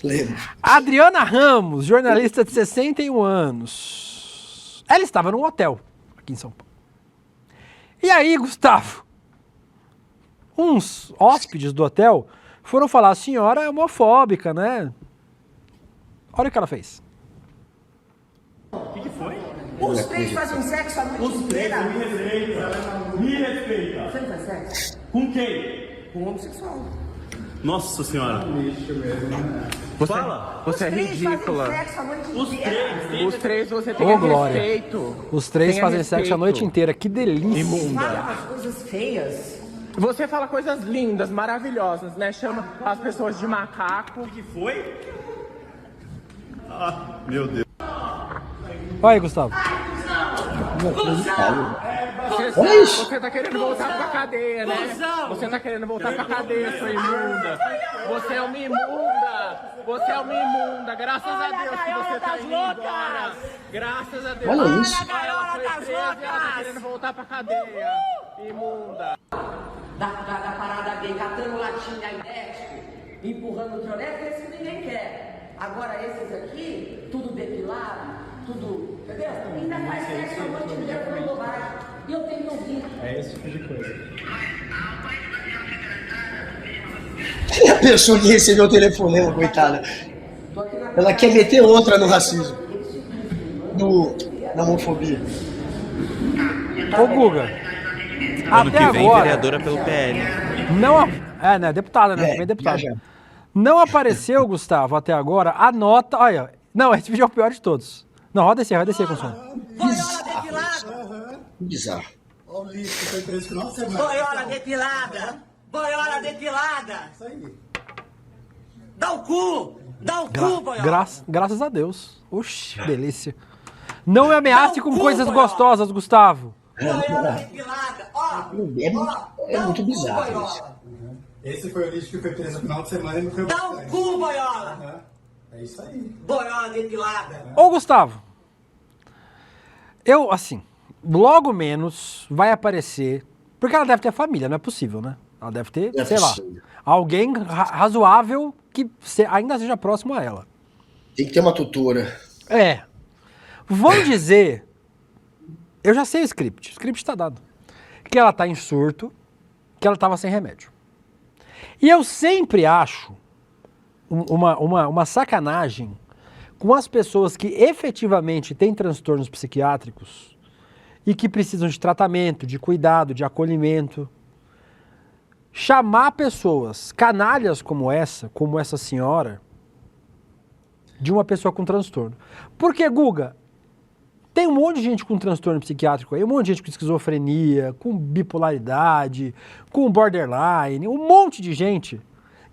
Lembro. Adriana Ramos, jornalista de 61 anos. Ela estava num hotel aqui em São Paulo. E aí, Gustavo, uns hóspedes do hotel foram falar: a senhora é homofóbica, né? Olha o que ela fez. O que foi? Os três fazem sexo a noite inteira. Me respeita. Você não faz sexo? Com quem? Com um homossexual. Nossa senhora. Fala. Você é ridícula. Os três você tem Glória. respeito. Os três Tenha fazem respeito. sexo a noite inteira. Que delícia. Imunda. Fala umas coisas feias. Você fala coisas lindas, maravilhosas, né? Chama as pessoas de macaco. O que foi? Ah, meu Deus. Olha aí, Gustavo. Você tá querendo voltar pra cadeia, né? Você tá querendo voltar pra cadeia, sua imunda. Você é uma imunda. Você é uma imunda. Graças a Deus que você tá indo embora. Graças a Deus. Olha isso. Ela foi presa e ela tá querendo voltar pra cadeia. Imunda. Da parada gay, catando latinha idético, empurrando o tronete, esse que ninguém quer. Agora esses aqui, tudo depilado, tudo, entendeu? Ainda faz sexo a noite inteira com bobagem. E eu tenho que ouvir. É esse tipo de coisa. E a pessoa que recebeu o telefonema, coitada, ela quer meter outra no racismo, na homofobia. Ô, Guga. Ano Até que vem, agora, vereadora pelo PL. né? Deputada, né? Também deputada. já. Não apareceu, Gustavo, até agora, a nota. Olha, não, esse vídeo é o pior de todos. Não, roda esse com som. Boiola depilada! Bizarro. Olha o lixo que foi preso no final de semana. Boiola depilada! Boiola depilada! Isso aí. Dá o cu! Dá o cu, boiola! Graças a Deus. Oxi, delícia. Não me ameace com coisas boiola. gostosas, Gustavo. Boiola depilada! Ó! É muito bizarro isso. Esse foi o lixo que foi preso no final de semana e não foi o Dá o bastante. cu, boiola! É isso aí. Boiola depilada! Ô, Gustavo, eu, assim, logo menos vai aparecer, porque ela deve ter família, não é possível, né? Ela deve ter, É sei possível. lá, alguém razoável que ainda seja próximo a ela. Tem que ter uma tutora. Vão dizer, eu já sei o script tá dado, que ela tá em surto, que ela tava sem remédio. E eu sempre acho uma sacanagem com as pessoas que efetivamente têm transtornos psiquiátricos e que precisam de tratamento, de cuidado, de acolhimento. Chamar pessoas, canalhas como essa senhora, de uma pessoa com transtorno. Porque, Guga, tem um monte de gente com transtorno psiquiátrico aí, um monte de gente com esquizofrenia, com bipolaridade, com borderline, um monte de gente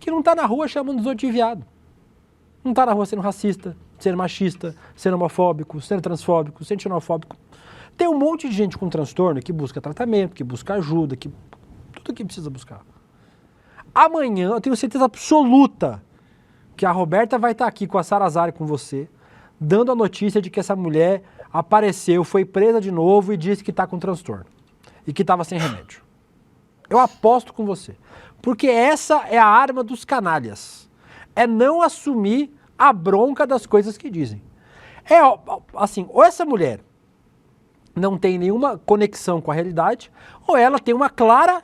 que não tá na rua chamando os outros de viado. Não tá na rua sendo racista, sendo machista, sendo homofóbico, sendo transfóbico, sendo xenofóbico. Tem um monte de gente com transtorno que busca tratamento, que busca ajuda, que tudo que precisa buscar. Amanhã, eu tenho certeza absoluta que a Roberta vai estar aqui com a Sarazari com você, dando a notícia de que essa mulher apareceu, foi presa de novo e disse que está com transtorno. e que estava sem remédio. Eu aposto com você. Porque essa é a arma dos canalhas. É não assumir a bronca das coisas que dizem. É assim, ou essa mulher não tem nenhuma conexão com a realidade, ou ela tem uma clara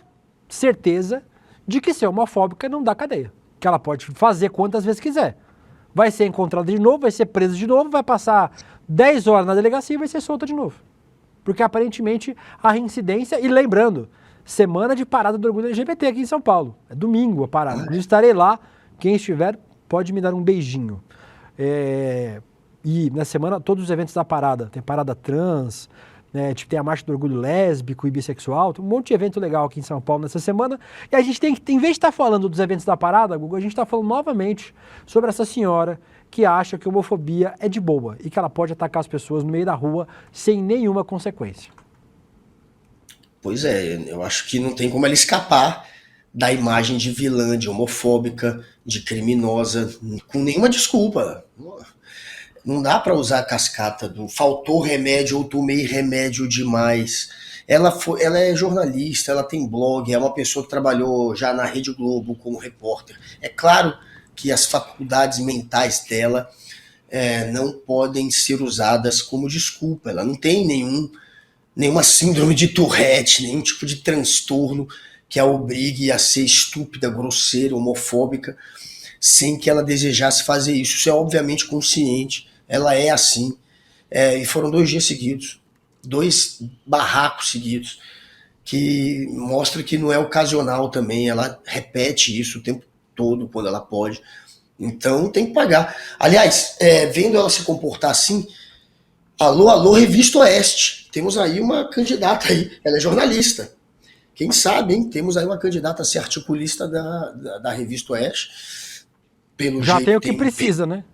certeza de que ser homofóbica não dá cadeia. Que ela pode fazer quantas vezes quiser. Vai ser encontrada de novo, vai ser presa de novo, vai passar 10 horas na delegacia e vai ser solta de novo. Porque aparentemente a reincidência, e lembrando, semana de parada do orgulho LGBT aqui em São Paulo. É domingo a parada. Eu estarei lá, quem estiver pode me dar um beijinho. E na semana, todos os eventos da parada, tem parada trans, né, tipo, tem a marcha do orgulho lésbico e bissexual, tem um monte de evento legal aqui em São Paulo nessa semana, e a gente tem que, em vez de estar falando dos eventos da parada, Google, a gente está falando novamente sobre essa senhora que acha que a homofobia é de boa e que ela pode atacar as pessoas no meio da rua sem nenhuma consequência. Pois é, eu acho que não tem como ela escapar da imagem de vilã, de homofóbica, de criminosa, com nenhuma desculpa. Não dá para usar a cascata do faltou remédio ou tomei remédio demais. Ela é jornalista, ela tem blog, é uma pessoa que trabalhou já na Rede Globo como repórter. É claro que as faculdades mentais dela não podem ser usadas como desculpa. Ela não tem nenhuma síndrome de Tourette, nenhum tipo de transtorno que a obrigue a ser estúpida, grosseira, homofóbica, sem que ela desejasse fazer isso. Isso é obviamente consciente. Ela é assim, e foram 2 dias seguidos, 2 barracos seguidos, que mostra que não é ocasional também, ela repete isso o tempo todo quando ela pode, então tem que pagar. Aliás, vendo ela se comportar assim, alô, Revista Oeste, temos aí uma candidata aí, ela é jornalista, quem sabe, hein? Temos aí uma candidata a ser articulista da Revista Oeste. Pelo já jeito, tem o que precisa, né?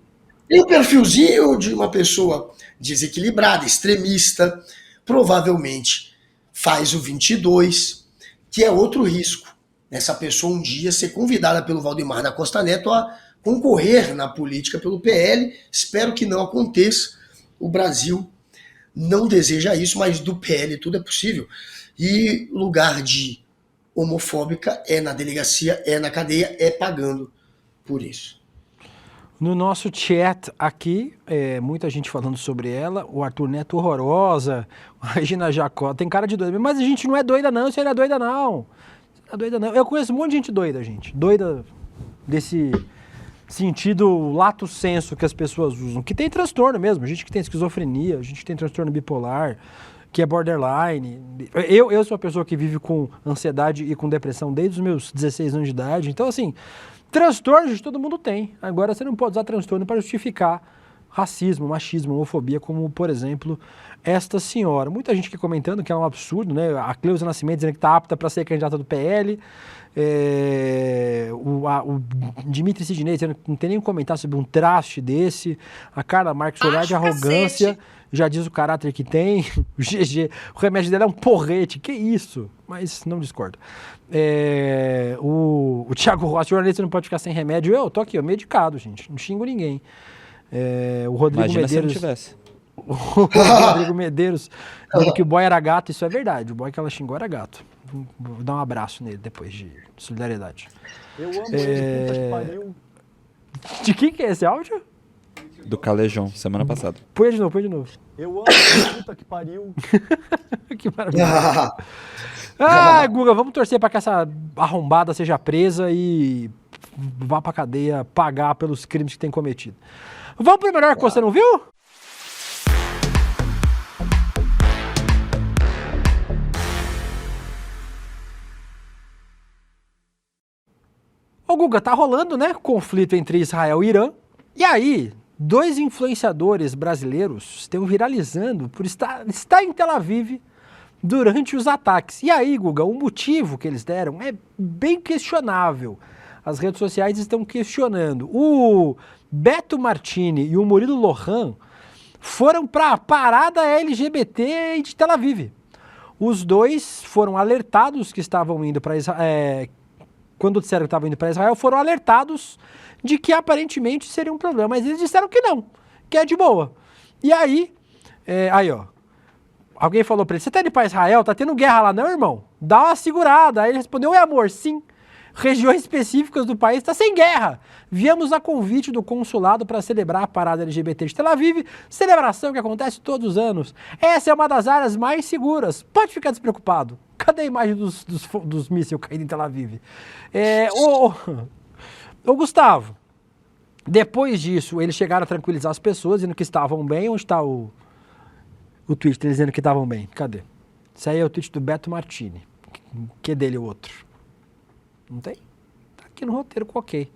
Tem um perfilzinho de uma pessoa desequilibrada, extremista, provavelmente faz o 22, que é outro risco. Essa pessoa um dia ser convidada pelo Valdemar da Costa Neto a concorrer na política pelo PL. Espero que não aconteça. O Brasil não deseja isso, mas do PL tudo é possível. E lugar de homofóbica é na delegacia, é na cadeia, é pagando por isso. No nosso chat aqui, muita gente falando sobre ela, o Arthur Neto horrorosa, a Regina Jacó, tem cara de doida, mas a gente não é doida não, você não é doida não. Você não é doida não. Eu conheço um monte de gente doida, gente. Doida desse sentido lato senso que as pessoas usam, que tem transtorno mesmo, gente que tem esquizofrenia, gente que tem transtorno bipolar, que é borderline. Eu sou uma pessoa que vive com ansiedade e com depressão desde os meus 16 anos de idade, então assim... Transtornos todo mundo tem. Agora você não pode usar transtorno para justificar racismo, machismo, homofobia, como, por exemplo, esta senhora. Muita gente aqui comentando que é um absurdo, né? A Cleusa Nascimento dizendo que está apta para ser candidata do PL. O Dimitri Sidney dizendo que não tem nem comentar sobre um traste desse. A Carla Marques olhar de arrogância. Cacete. Já diz o caráter que tem. O GG, o remédio dela é um porrete. Que isso? Mas não discordo. O Thiago Rossi, jornalista, não pode ficar sem remédio. Eu tô aqui, ó, medicado, gente. Não xingo ninguém. O Rodrigo Imagina Medeiros. Se não tivesse. O Rodrigo Medeiros dizendo que o boy era gato. Isso é verdade. O boy que ela xingou era gato. Vou dar um abraço nele depois de solidariedade. Eu amo ele, puta que pariu. De quem que é esse áudio? Do Calejão, semana passada. Põe de novo. Eu amo ele, puta que pariu. Que maravilha. Guga, vamos torcer para que essa arrombada seja presa e vá pra cadeia pagar pelos crimes que tem cometido. Vamos pro melhor que você não viu? Ô Guga, tá rolando, né? Conflito entre Israel e Irã. E aí, 2 influenciadores brasileiros estão viralizando por estar em Tel Aviv durante os ataques. E aí, Guga, o motivo que eles deram é bem questionável. As redes sociais estão questionando. O Beto Martini e o Murilo Lohan foram para a parada LGBT de Tel Aviv. Os dois foram alertados que estavam indo para Israel. Quando disseram que estavam indo para Israel, foram alertados de que aparentemente seria um problema. Mas eles disseram que não, que é de boa. E aí, Alguém falou pra ele, você tá indo pra Israel? Tá tendo guerra lá não, irmão? Dá uma segurada. Aí ele respondeu, amor, sim. Regiões específicas do país tá sem guerra. Viemos a convite do consulado para celebrar a parada LGBT de Tel Aviv, celebração que acontece todos os anos. Essa é uma das áreas mais seguras. Pode ficar despreocupado. Cadê a imagem dos mísseis caindo em Tel Aviv? Ô Gustavo, depois disso, eles chegaram a tranquilizar as pessoas, dizendo que estavam bem. Onde está o tweet deles dizendo que estavam bem? Cadê? Isso aí é o tweet do Beto Martini. Que dele o outro? Não tem? Tá aqui no roteiro com ok.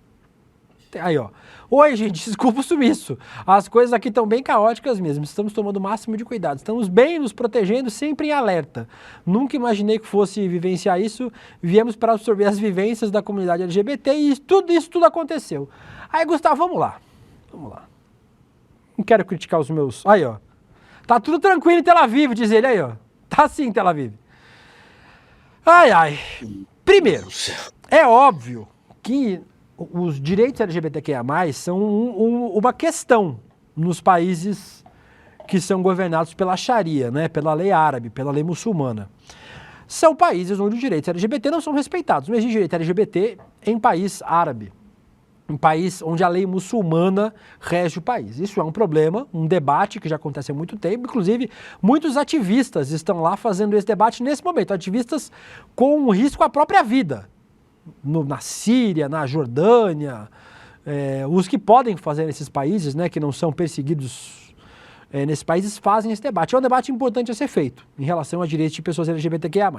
Aí, ó. Oi, gente, desculpa o sumiço. As coisas aqui estão bem caóticas mesmo. Estamos tomando o máximo de cuidado. Estamos bem nos protegendo, sempre em alerta. Nunca imaginei que fosse vivenciar isso. Viemos para absorver as vivências da comunidade LGBT e isso tudo aconteceu. Aí, Gustavo, vamos lá. Vamos lá. Não quero criticar os meus... Aí, ó. Tá tudo tranquilo em Tel Aviv, diz ele aí, ó. Tá sim em Tel Aviv. Ai. Primeiro, é óbvio que os direitos LGBTQIA+, são uma questão nos países que são governados pela Sharia, né, pela lei árabe, pela lei muçulmana. São países onde os direitos LGBT não são respeitados. Não existe direito LGBT em país árabe, em país onde a lei muçulmana rege o país. Isso é um problema, um debate que já acontece há muito tempo. Inclusive, muitos ativistas estão lá fazendo esse debate nesse momento. Ativistas com risco à própria vida. Na Síria, na Jordânia, os que podem fazer nesses países, né, que não são perseguidos nesses países, fazem esse debate. É um debate importante a ser feito em relação a direitos de pessoas LGBTQIA+.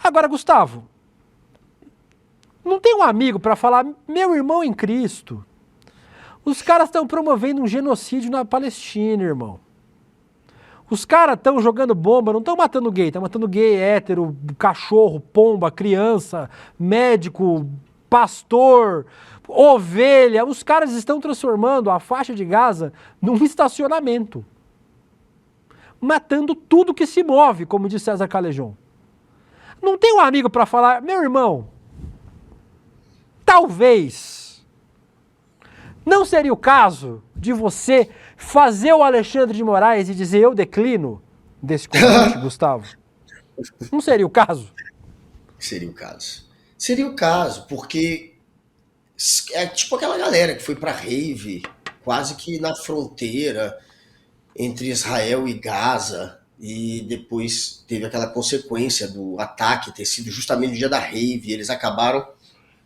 Agora, Gustavo, não tem um amigo para falar, meu irmão em Cristo, os caras estão promovendo um genocídio na Palestina, irmão. Os caras estão jogando bomba, não estão matando gay, estão matando gay, hétero, cachorro, pomba, criança, médico, pastor, ovelha. Os caras estão transformando a faixa de Gaza num estacionamento. Matando tudo que se move, como diz César Calejon. Não tem um amigo para falar, meu irmão, talvez não seria o caso de você fazer o Alexandre de Moraes e dizer eu declino desse convite, Gustavo? Não seria o caso? Seria o caso. Seria o caso, porque é tipo aquela galera que foi pra rave, quase que na fronteira entre Israel e Gaza, e depois teve aquela consequência do ataque ter sido justamente no dia da rave, eles acabaram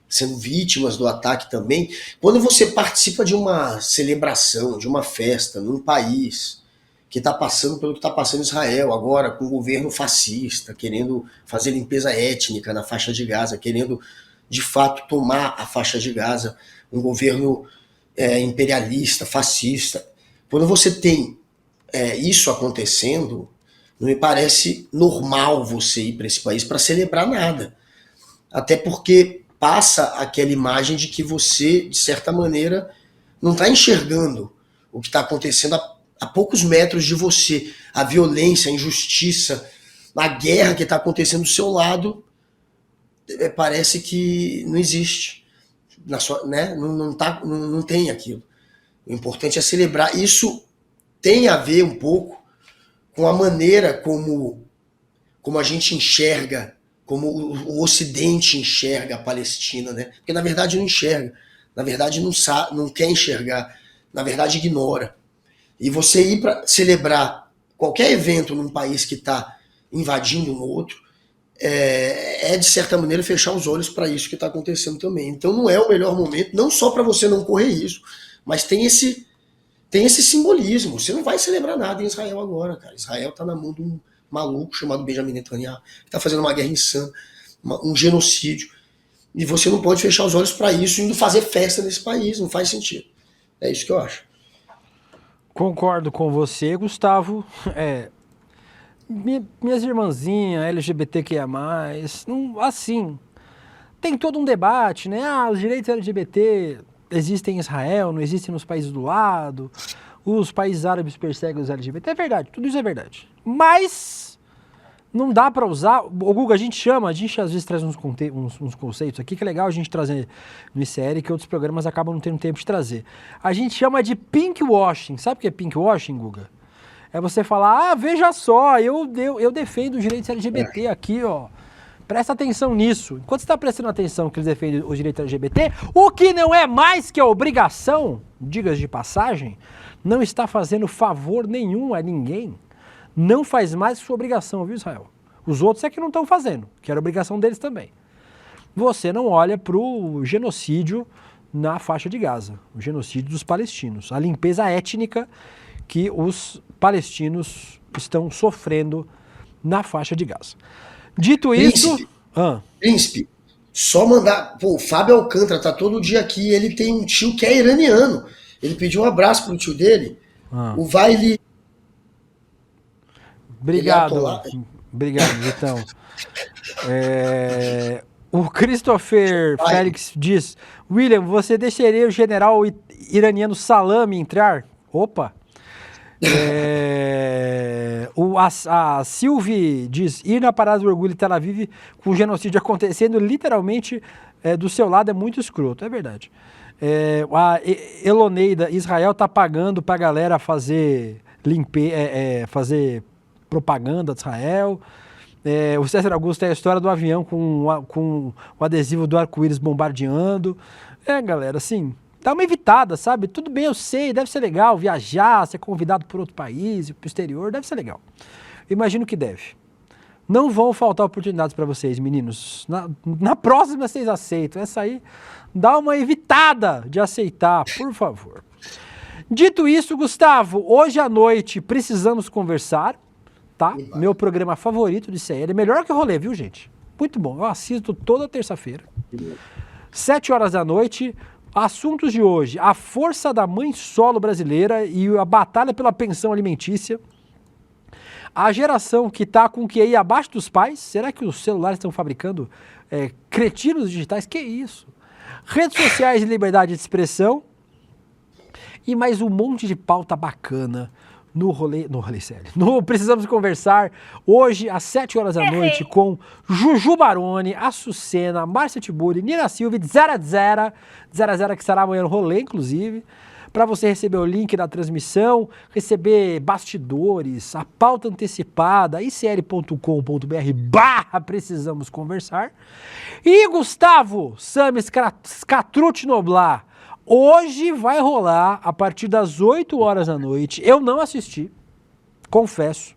sendo vítimas do ataque também. Quando você participa de uma celebração, de uma festa, num país que está passando pelo que está passando em Israel agora, com um governo fascista, querendo fazer limpeza étnica na faixa de Gaza, querendo, de fato, tomar a faixa de Gaza, um governo imperialista, fascista. Quando você tem isso acontecendo, não me parece normal você ir para esse país para celebrar nada. Até porque passa aquela imagem de que você, de certa maneira, não está enxergando o que está acontecendo a poucos metros de você. A violência, a injustiça, a guerra que está acontecendo do seu lado, parece que não existe. Não tem aquilo. O importante é celebrar. Isso tem a ver um pouco com a maneira como a gente enxerga, como o Ocidente enxerga a Palestina, né? Porque na verdade não enxerga, na verdade não quer enxergar, na verdade ignora. E você ir para celebrar qualquer evento num país que está invadindo um outro, de certa maneira fechar os olhos para isso que está acontecendo também. Então não é o melhor momento, não só para você não correr isso, mas tem esse simbolismo. Você não vai celebrar nada em Israel agora, cara. Israel está na mão de um maluco chamado Benjamin Netanyahu, que está fazendo uma guerra insana, um genocídio, e você não pode fechar os olhos para isso indo fazer festa nesse país, não faz sentido. É isso que eu acho. Concordo com você, Gustavo. Minhas irmãzinhas, LGBTQIA+, assim, tem todo um debate, né? Os direitos LGBT existem em Israel, não existem nos países do lado, os países árabes perseguem os LGBT. É verdade, tudo isso é verdade. Mas não dá para usar... O Guga, a gente às vezes traz uns conceitos aqui, que é legal a gente trazer no ICL, que outros programas acabam não tendo tempo de trazer. A gente chama de pinkwashing. Sabe o que é pinkwashing, Guga? É você falar, veja só, eu defendo os direitos LGBT aqui, ó. Presta atenção nisso. Enquanto você está prestando atenção que eles defendem os direitos LGBT, o que não é mais que a obrigação, diga de passagem, não está fazendo favor nenhum a ninguém. Não faz mais que sua obrigação, viu, Israel? Os outros é que não estão fazendo, que era obrigação deles também. Você não olha para o genocídio na faixa de Gaza, o genocídio dos palestinos, a limpeza étnica que os palestinos estão sofrendo na faixa de Gaza. Dito isso... Príncipe, só mandar... Pô, o Fábio Alcântara tá todo dia aqui, ele tem um tio que é iraniano. Ele pediu um abraço pro tio dele. O Vaile... Obrigado, Vitão. O Christopher Félix diz, William, você deixaria o general iraniano Salami entrar? Opa! A Silvi diz, ir na Parada do Orgulho em Tel Aviv com o genocídio acontecendo literalmente do seu lado é muito escroto, é verdade. A Eloneida, Israel tá pagando pra galera fazer fazer propaganda de Israel. O César Augusto é a história do avião com o adesivo do arco-íris bombardeando. Galera, assim, dá uma evitada, sabe? Tudo bem, eu sei, deve ser legal viajar, ser convidado por outro país, pro exterior, deve ser legal. Imagino que deve. Não vão faltar oportunidades para vocês, meninos. Na próxima vocês aceitam. Essa aí, dá uma evitada de aceitar, por favor. Dito isso, Gustavo, hoje à noite precisamos conversar, tá? Meu programa favorito de CL, melhor que o Rolê, viu, gente? Muito bom, eu assisto toda terça-feira. 7h da noite, assuntos de hoje, a força da mãe solo brasileira e a batalha pela pensão alimentícia. A geração que está com QI abaixo dos pais, será que os celulares estão fabricando cretinos digitais? Que isso? Redes sociais e liberdade de expressão. E mais um monte de pauta bacana no Rolê Sério. Precisamos conversar hoje às 7h da noite com Juju Baroni, Açucena, Márcia Tiburi, Nina Silva, 0 que estará amanhã no Rolê, inclusive, para você receber o link da transmissão, receber bastidores, a pauta antecipada, icl.com.br/precisamos conversar. E Gustavo Sames Scatrucci Noblar, hoje vai rolar, a partir das 8h da noite, eu não assisti, confesso,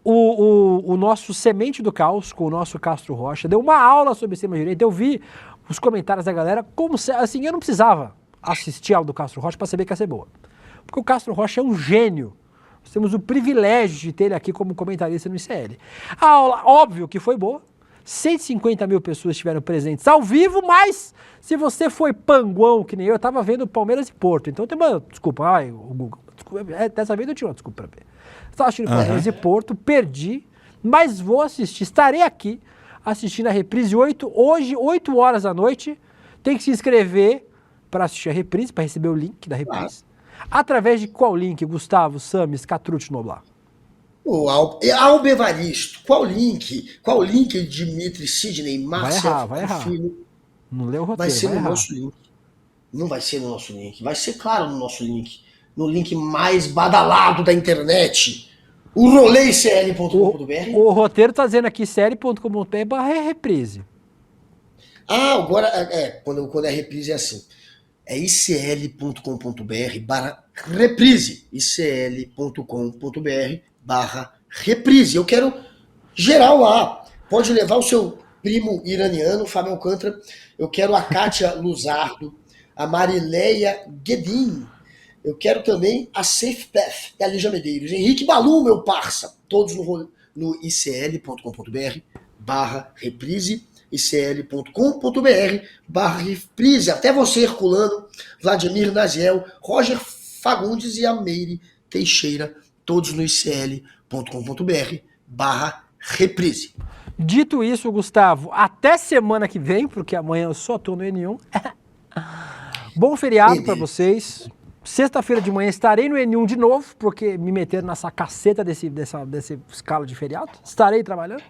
o nosso Semente do Caos, com o nosso Castro Rocha, deu uma aula sobre extrema-direita, eu vi os comentários da galera, como se, assim, eu não precisava assistir a aula do Castro Rocha para saber que ia ser boa, porque o Castro Rocha é um gênio, nós temos o privilégio de ter ele aqui como comentarista no ICL. A aula, óbvio que foi boa, 150 mil pessoas estiveram presentes ao vivo, mas se você foi panguão que nem eu tava vendo Palmeiras e Porto, então tem uma desculpa, dessa vez eu tinha uma desculpa pra ver. Estava assistindo Palmeiras e Porto, perdi, mas vou assistir, estarei aqui assistindo a reprise hoje, 8h da noite, tem que se inscrever para assistir a reprise, para receber o link da reprise. Através de qual link, Gustavo Sames Scatrucci Noblar? Albe Evaristo, qual link? Qual link, Dimitri Sidney, Márcia? Vai errar. Não leu o roteiro, vai ser no nosso link. Não vai ser no nosso link. Vai ser, claro, no nosso link. No link mais badalado da internet. O roleicl.com.br. O roteiro tá dizendo aqui, série.com.br/reprise. Agora, quando é reprise é assim. É icl.com.br/reprise. icl.com.br/reprise. Eu quero geral lá. Pode levar o seu primo iraniano, Fábio Alcântara. Eu quero a Kátia Luzardo, a Marileia Guedin. Eu quero também a Safe Path, da Lígia Medeiros. Henrique Balu, meu parça. Todos no icl.com.br/reprise. icl.com.br/reprise. Até você, Herculano, Vladimir Naziel, Roger Fagundes e a Meire Teixeira, todos no icl.com.br/reprise. Dito isso, Gustavo, até semana que vem, porque amanhã eu só tô no N1. Bom feriado para vocês. Sexta-feira de manhã estarei no N1 de novo, porque me meteram nessa caceta desse escala de feriado. Estarei trabalhando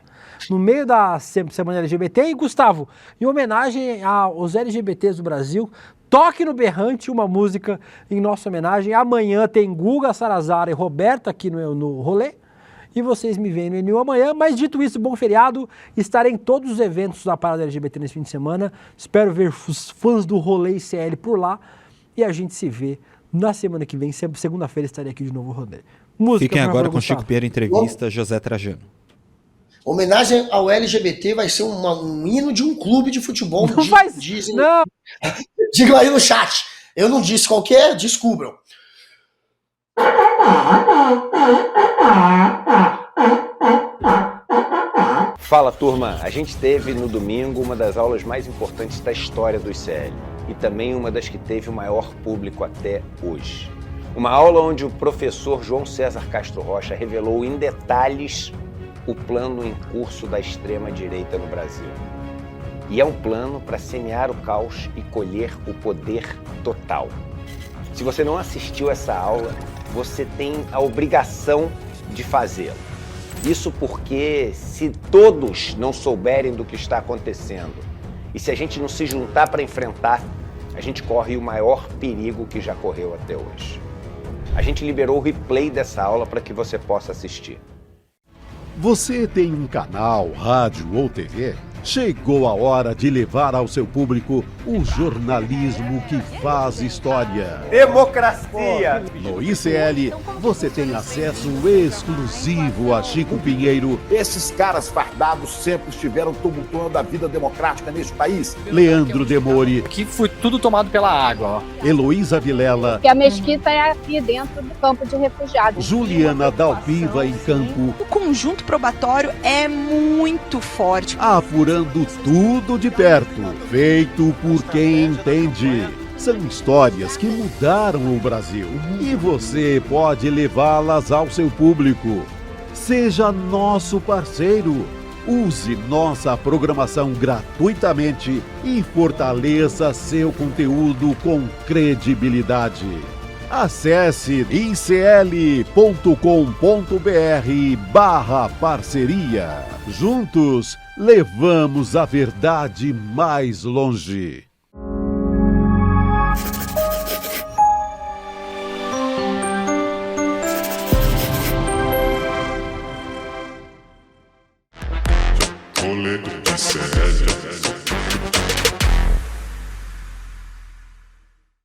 no meio da semana LGBT. E, Gustavo, em homenagem aos LGBTs do Brasil, Toque no Berrante, uma música em nossa homenagem. Amanhã tem Guga, Sarazara e Roberta aqui no rolê. E vocês me veem no Enil amanhã. Mas dito isso, bom feriado. Estarei em todos os eventos da Parada LGBT nesse fim de semana. Espero ver os fãs do rolê ICL por lá. E a gente se vê na semana que vem. Segunda-feira estarei aqui de novo no rolê. Música. Fiquem agora com Chico Pierre Entrevista, José Trajano. Homenagem ao LGBT vai ser um hino de um clube de futebol. Não faz dizem. Não. Digam aí no chat. Eu não disse qual que é, descubram. Fala, turma. A gente teve no domingo uma das aulas mais importantes da história do ICL e também uma das que teve o maior público até hoje. Uma aula onde o professor João César Castro Rocha revelou em detalhes o plano em curso da extrema-direita no Brasil. E é um plano para semear o caos e colher o poder total. Se você não assistiu essa aula, você tem a obrigação de fazê-lo. Isso porque se todos não souberem do que está acontecendo e se a gente não se juntar para enfrentar, a gente corre o maior perigo que já correu até hoje. A gente liberou o replay dessa aula para que você possa assistir. Você tem um canal, rádio ou TV? Chegou a hora de levar ao seu público o jornalismo que faz história. Democracia! No ICL, você tem acesso exclusivo a Chico Pinheiro. Esses caras fardados sempre estiveram tumultuando a vida democrática neste país. Leandro Demore. Que foi tudo tomado pela água, ó. Heloísa Vilela. Que a mesquita é aqui dentro do campo de refugiados. Juliana Dalpiva em campo. O conjunto probatório é muito forte. Apurando tudo de perto, feito por quem entende. São histórias que mudaram o Brasil e você pode levá-las ao seu público. Seja nosso parceiro. Use nossa programação gratuitamente e fortaleça seu conteúdo com credibilidade. Acesse icl.com.br/parceria. Juntos, levamos a verdade mais longe. Rolê do ICL.